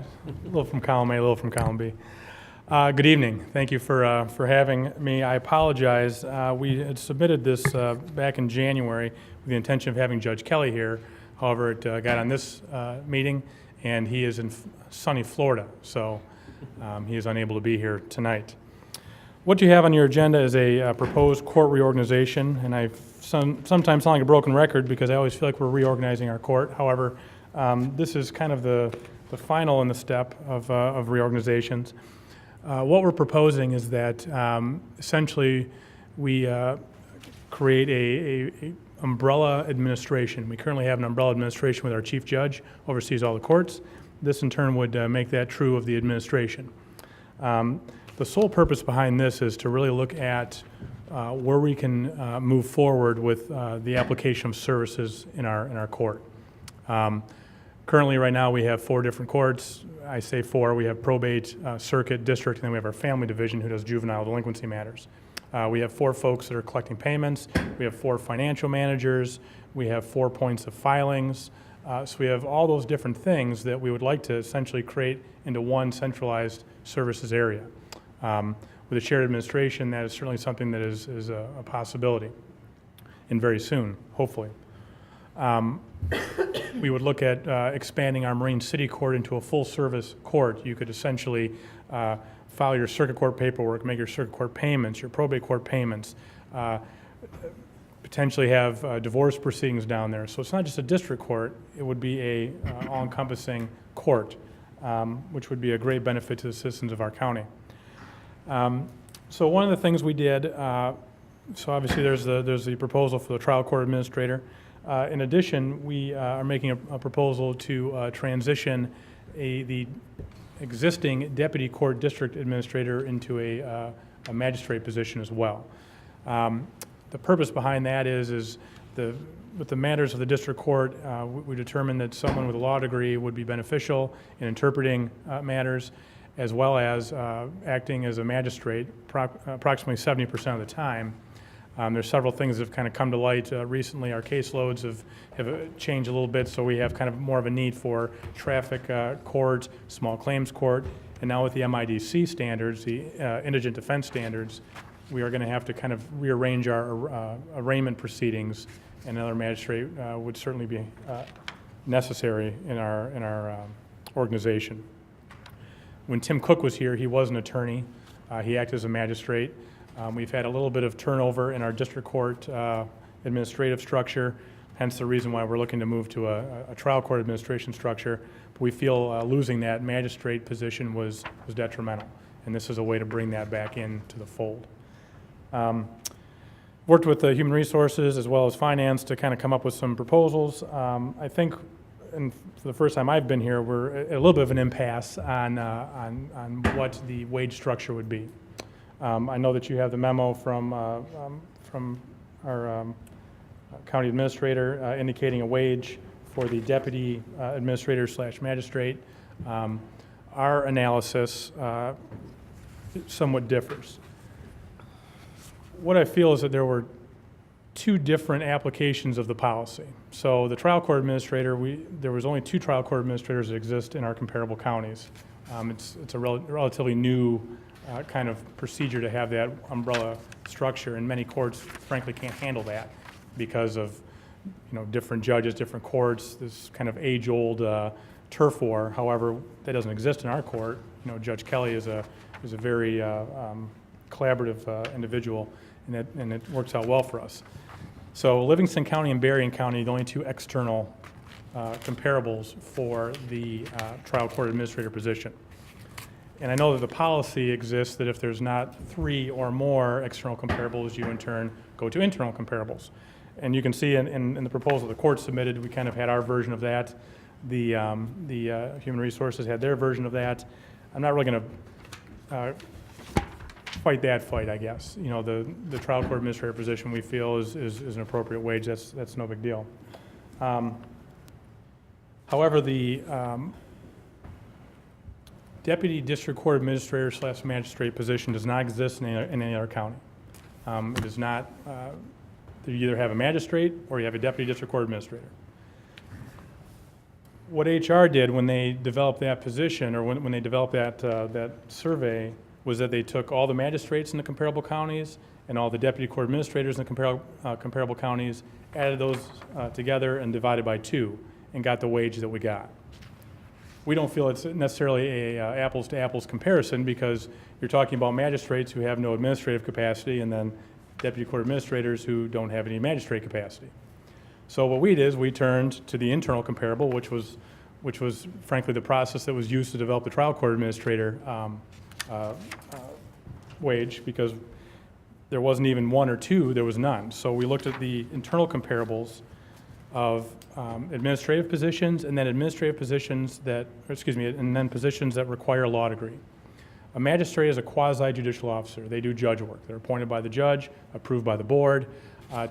little from column A, a little from column B. Good evening. Thank you for having me. I apologize. We had submitted this back in January with the intention of having Judge Kelly here. However, it got on this meeting, and he is in sunny Florida, so he is unable to be here tonight. What you have on your agenda is a proposed court reorganization, and I sometimes sound like a broken record because I always feel like we're reorganizing our court. However, this is kind of the final in the step of reorganizations. What we're proposing is that essentially we create a umbrella administration. We currently have an umbrella administration with our chief judge, oversees all the courts. This in turn would make that true of the administration. The sole purpose behind this is to really look at where we can move forward with the application of services in our court. Currently, right now, we have 4 different courts. I say 4. We have probate, circuit, district, and then we have our family division who does juvenile delinquency matters. We have 4 folks that are collecting payments. We have 4 financial managers. We have 4 points of filings. So we have all those different things that we would like to essentially create into one centralized services area. With a shared administration, that is certainly something that is a possibility, and very soon, hopefully. We would look at expanding our Marine City Court into a full-service court. You could essentially file your circuit court paperwork, make your circuit court payments, your probate court payments, potentially have divorce proceedings down there. So it's not just a district court, it would be a all-encompassing court, which would be a great benefit to the citizens of our county. So one of the things we did, so obviously there's the proposal for the trial court administrator. In addition, we are making a proposal to transition the existing deputy court district administrator into a magistrate position as well. The purpose behind that is with the matters of the district court, we determined that someone with a law degree would be beneficial in interpreting matters, as well as acting as a magistrate approximately 70% of the time. There's several things that have kind of come to light recently. Our caseloads have changed a little bit, so we have kind of more of a need for traffic court, small claims court, and now with the MIDC standards, the indigent defense standards, we are going to have to kind of rearrange our arraignment proceedings, and another magistrate would certainly be necessary in our organization. When Tim Cook was here, he was an attorney. He acted as a magistrate. We've had a little bit of turnover in our district court administrative structure, hence the reason why we're looking to move to a trial court administration structure. But we feel losing that magistrate position was detrimental, and this is a way to bring that back into the fold. Worked with the human resources as well as finance to kind of come up with some proposals. I think, and for the first time I've been here, we're at a little bit of an impasse on what the wage structure would be. I know that you have the memo from our county administrator indicating a wage for the deputy administrator / magistrate. Our analysis somewhat differs. What I feel is that there were two different applications of the policy. So the trial court administrator, there was only 2 trial court administrators that exist in our comparable counties. It's a relatively new kind of procedure to have that umbrella structure, and many courts frankly can't handle that because of different judges, different courts, this kind of age-old turf war. However, that doesn't exist in our court. Judge Kelly is a very collaborative individual, and it works out well for us. So Livingston County and Berrien County, the only 2 external comparables for the trial court administrator position. And I know that the policy exists that if there's not 3 or more external comparables, you in turn go to internal comparables. And you can see in the proposal the court submitted, we kind of had our version of that. The human resources had their version of that. I'm not really going to fight that fight, I guess. The trial court administrator position we feel is an appropriate wage. That's no big deal. However, the deputy district court administrator / magistrate position does not exist in any other county. It is not, you either have a magistrate or you have a deputy district court administrator. What HR did when they developed that position, or when they developed that survey, was that they took all the magistrates in the comparable counties and all the deputy court administrators in the comparable counties, added those together and divided by 2, and got the wage that we got. We don't feel it's necessarily a apples-to-apples comparison, because you're talking about magistrates who have no administrative capacity and then deputy court administrators who don't have any magistrate capacity. So what we did is we turned to the internal comparable, which was frankly the process that was used to develop the trial court administrator wage, because there wasn't even 1 or 2, there was none. So we looked at the internal comparables of administrative positions, and then administrative positions and then positions that require a law degree. A magistrate is a quasi-judicial officer. They do judge work. They're appointed by the judge, approved by the board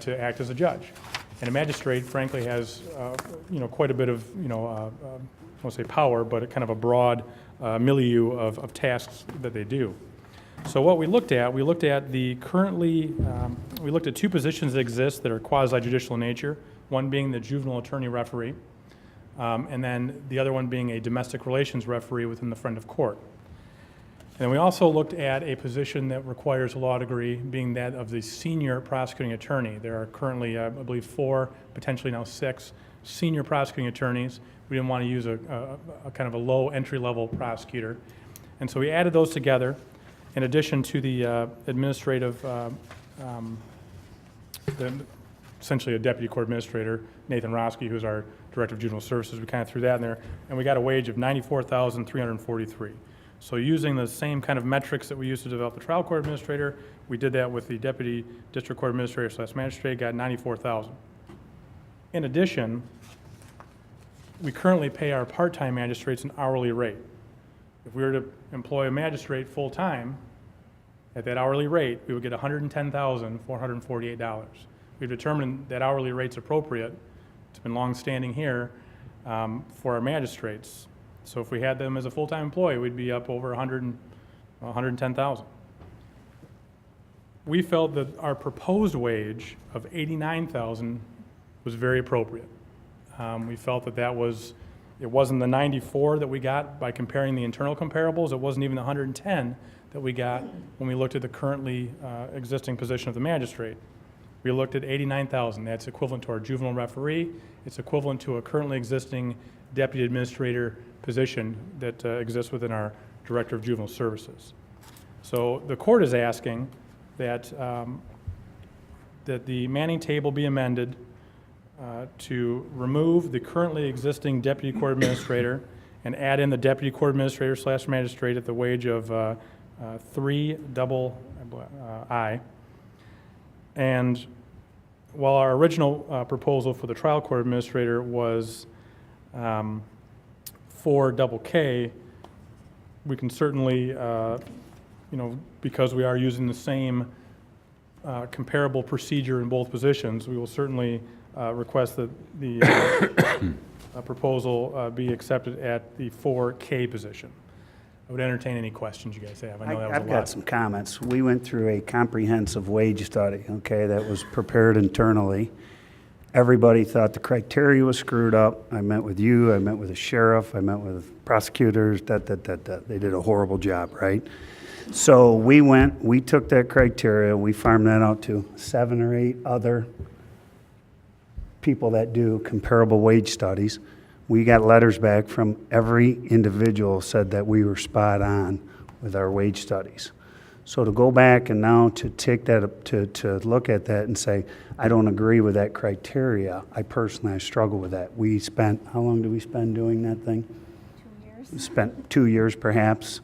to act as a judge. And a magistrate, frankly, has quite a bit of I won't say power, but kind of a broad milieu of tasks that they do. So what we looked at we looked at 2 positions that exist that are quasi-judicial in nature. One being the juvenile attorney referee, and then the other one being a domestic relations referee within the friend of court. And we also looked at a position that requires a law degree, being that of the senior prosecuting attorney. There are currently, I believe, 4, potentially now 6 senior prosecuting attorneys. We didn't want to use a kind of a low entry-level prosecutor. And so we added those together in addition to the administrative, essentially a deputy court administrator, Nathan Roski, who's our director of juvenile services. We kind of threw that in there, and we got a wage of $94,343. So using the same kind of metrics that we used to develop the trial court administrator, we did that with the deputy district court administrator / magistrate, got $94,000. In addition, we currently pay our part-time magistrates an hourly rate. If we were to employ a magistrate full-time at that hourly rate, we would get $110,448. We've determined that hourly rate's appropriate. It's been long-standing here for our magistrates. So if we had them as a full-time employee, we'd be up over $110,000. We felt that our proposed wage of $89,000 was very appropriate. We felt that it wasn't the 94 that we got by comparing the internal comparables. It wasn't even the 110 that we got when we looked at the currently existing position of the magistrate. We looked at $89,000. That's equivalent to our juvenile referee. It's equivalent to a currently existing deputy administrator position that exists within our director of juvenile services. So the court is asking that that the Manning table be amended to remove the currently existing deputy court administrator and add in the deputy court administrator / magistrate at the wage of $3,II. And while our original proposal for the trial court administrator was $4,K, we can certainly, because we are using the same comparable procedure in both positions, we will certainly request that the proposal be accepted at the $4,K position. I would entertain any questions you guys have. I know that was a lot. I've got some comments. We went through a comprehensive wage study, okay, that was prepared internally. Everybody thought the criteria was screwed up. I met with you, I met with the sheriff, I met with prosecutors, They did a horrible job, right? So we took that criteria, we farmed that out to 7 or 8 other people that do comparable wage studies. We got letters back from every individual said that we were spot on with our wage studies. So to go back and now to take that up, to look at that and say, I don't agree with that criteria, I personally struggle with that. We spent, how long did we spend doing that thing? 2 years. We spent 2 years perhaps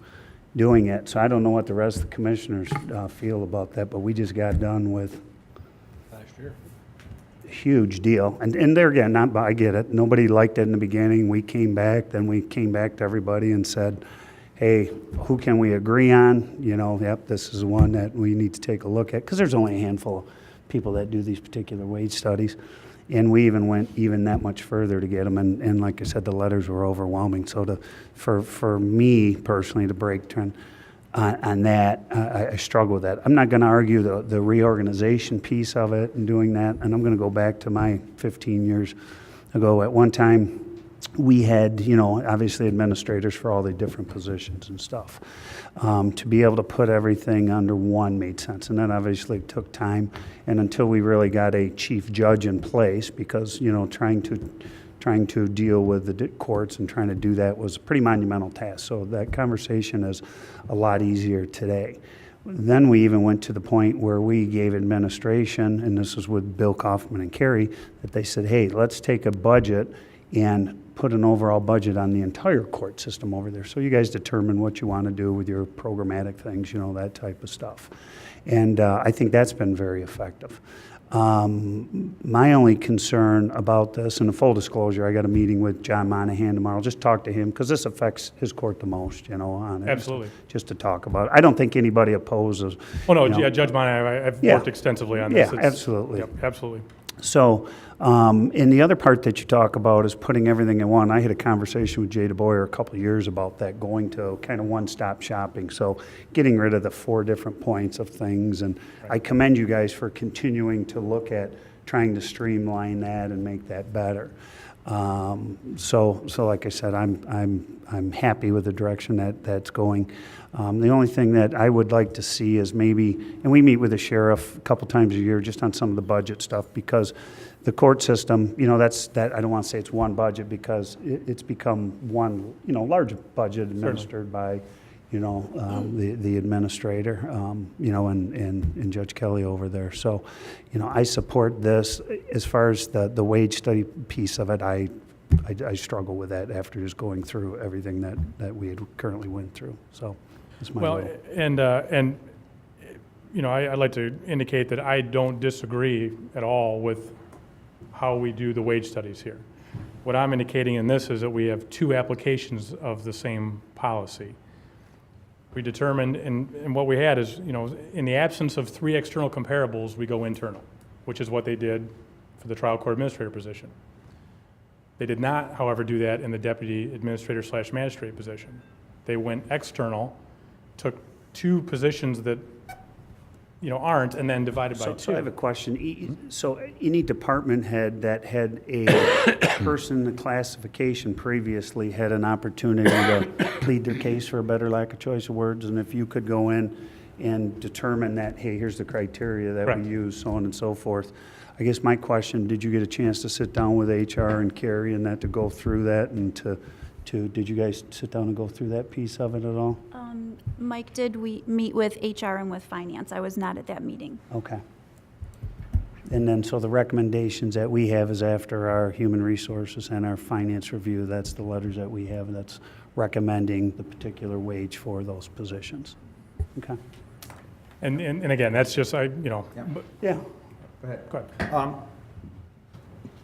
doing it. So I don't know what the rest of the commissioners feel about that, but we just got done with Last year. huge deal. And there again, I get it. Nobody liked it in the beginning. We came back, then we came back to everybody and said, hey, who can we agree on? Yep, this is one that we need to take a look at, because there's only a handful of people that do these particular wage studies. And we even went that much further to get them. And like I said, the letters were overwhelming. So for me personally to break trend on that, I struggle with that. I'm not going to argue the reorganization piece of it and doing that. And I'm going to go back to my 15 years ago. At one time, we had, obviously administrators for all the different positions and stuff. To be able to put everything under one made sense. And that obviously took time. And until we really got a chief judge in place, because, trying to deal with the courts and trying to do that was a pretty monumental task. So that conversation is a lot easier today. Then we even went to the point where we gave administration, and this was with Bill Kaufman and Kerry, that they said, hey, let's take a budget and put an overall budget on the entire court system over there. So you guys determine what you want to do with your programmatic things, that type of stuff. And I think that's been very effective. My only concern about this, and a full disclosure, I got a meeting with John Monahan tomorrow. Just talk to him, because this affects his court the most, on it. Absolutely. Just to talk about it. I don't think anybody opposes. Oh, no, yeah, Judge Monahan, I've worked extensively on this. Yeah, absolutely. Yep, absolutely. So, and the other part that you talk about is putting everything in one. I had a conversation with Jay DeBoyer a couple of years about that, going to kind of one-stop shopping. So getting rid of the 4 different points of things. And I commend you guys for continuing to look at trying to streamline that and make that better. So like I said, I'm happy with the direction that's going. The only thing that I would like to see is maybe, and we meet with the sheriff a couple times a year just on some of the budget stuff, because the court system, I don't want to say it's one budget, because it's become one, large budget administered by, the administrator, and Judge Kelly over there. So, I support this. As far as the wage study piece of it, I struggle with that after just going through everything that we had currently went through. So, that's my vote. I'd like to indicate that I don't disagree at all with how we do the wage studies here. What I'm indicating in this is that we have two applications of the same policy. We determined, and what we had is, in the absence of 3 external comparables, we go internal, which is what they did for the trial court administrator position. They did not, however, do that in the deputy administrator/magistrate position. They went external, took 2 positions that, aren't, and then divided by 2. So I have a question. So any department head that had a person in classification previously had an opportunity to plead their case, for a better lack of choice of words, and if you could go in and determine that, hey, here's the criteria that we use, so on and so forth. I guess my question, did you get a chance to sit down with HR and Carrie and that to go through that, and did you guys sit down and go through that piece of it at all? Mike, did we meet with HR and with finance? I was not at that meeting. Okay. And then, so the recommendations that we have is after our human resources and our finance review, that's the letters that we have that's recommending the particular wage for those positions. Okay. And again, that's just, Yeah. Go ahead. Go ahead.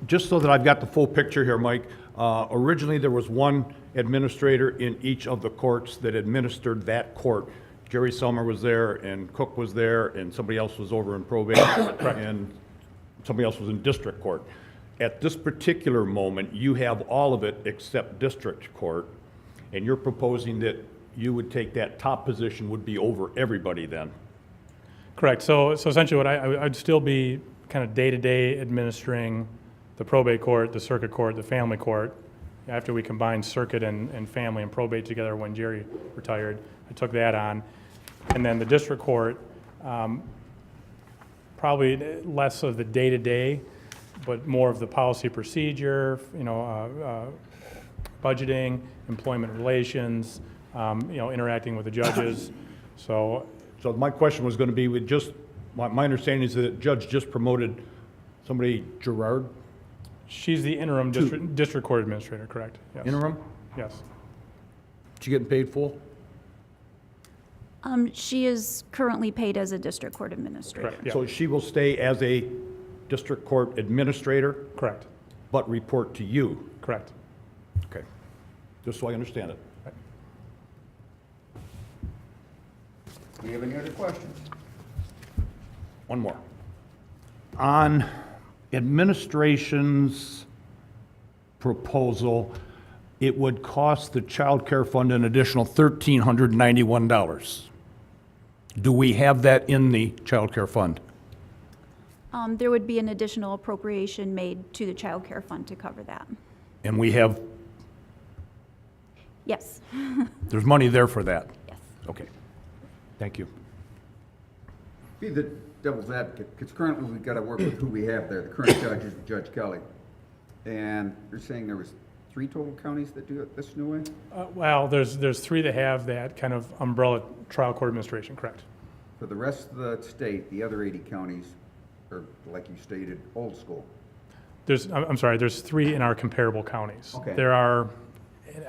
Just so that I've got the full picture here, Mike, originally there was one administrator in each of the courts that administered that court. Jerry Selmer was there, and Cook was there, and somebody else was over in probate, and somebody else was in district court. At this particular moment, you have all of it except district court, and you're proposing that you would take that top position would be over everybody then? Correct. So essentially, I'd still be kind of day-to-day administering the probate court, the circuit court, the family court. After we combined circuit and family and probate together when Jerry retired, I took that on. And then the district court, probably less of the day-to-day, but more of the policy procedure, budgeting, employment relations, interacting with the judges. So my question was going to be, with just, my understanding is that the judge just promoted somebody, Gerard? She's the interim district court administrator, correct? Yes. Interim? Yes. She getting paid full? She is currently paid as a district court administrator. Correct, yeah. So she will stay as a district court administrator, Correct. but report to you? Correct. Okay. Just so I understand it. Do you have any other questions? One more. On administration's proposal, it would cost the child care fund an additional $1,391. Do we have that in the child care fund? There would be an additional appropriation made to the child care fund to cover that. And we have, Yes. there's money there for that? Yes. Okay. Thank you. Be the devil's advocate, because currently we've got to work with who we have there. The current judge is Judge Kelly. And you're saying there was 3 total counties that do it this new way? Well, there's 3 that have that kind of umbrella trial court administration, correct? For the rest of the state, the other 80 counties are, like you stated, old school. I'm sorry, there's 3 in our comparable counties. Okay. There are,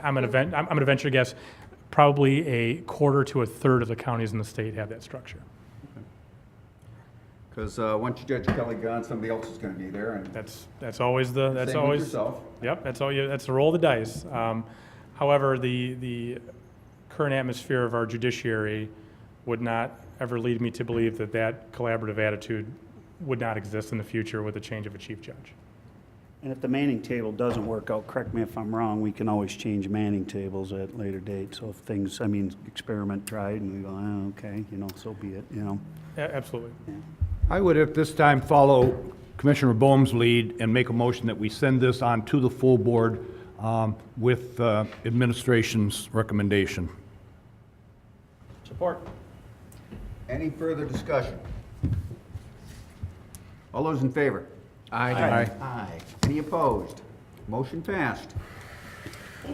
I'm going to venture to guess, probably a quarter to a third of the counties in the state have that structure. Because once Judge Kelly gone, somebody else is going to be there. And That's always the, that's same with always. yourself. Yep, that's the roll of the dice. However, the current atmosphere of our judiciary would not ever lead me to believe that collaborative attitude would not exist in the future with the change of a chief judge. And if the Manning table doesn't work out, correct me if I'm wrong, we can always change Manning tables at a later date. So if things, experiment tried and we go, oh, okay, so be it, Absolutely. I would at this time follow Commissioner Bohm's lead and make a motion that we send this on to the full board with administration's recommendation. Support. Any further discussion? All those in favor? Aye. Aye. Any opposed? Motion passed.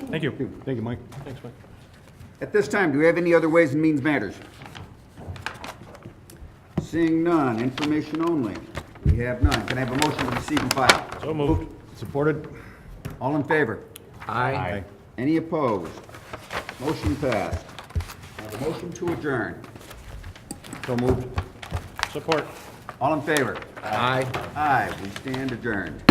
Thank you. Thank you, Mike. Thanks, Mike. At this time, do we have any other Ways and Means Matters? Seeing none, information only. We have none. Can I have a motion to receive and file? So moved. Supported? All in favor? Aye. Any opposed? Motion passed. I have a motion to adjourn. So moved. Support. All in favor? Aye. Aye. We stand adjourned.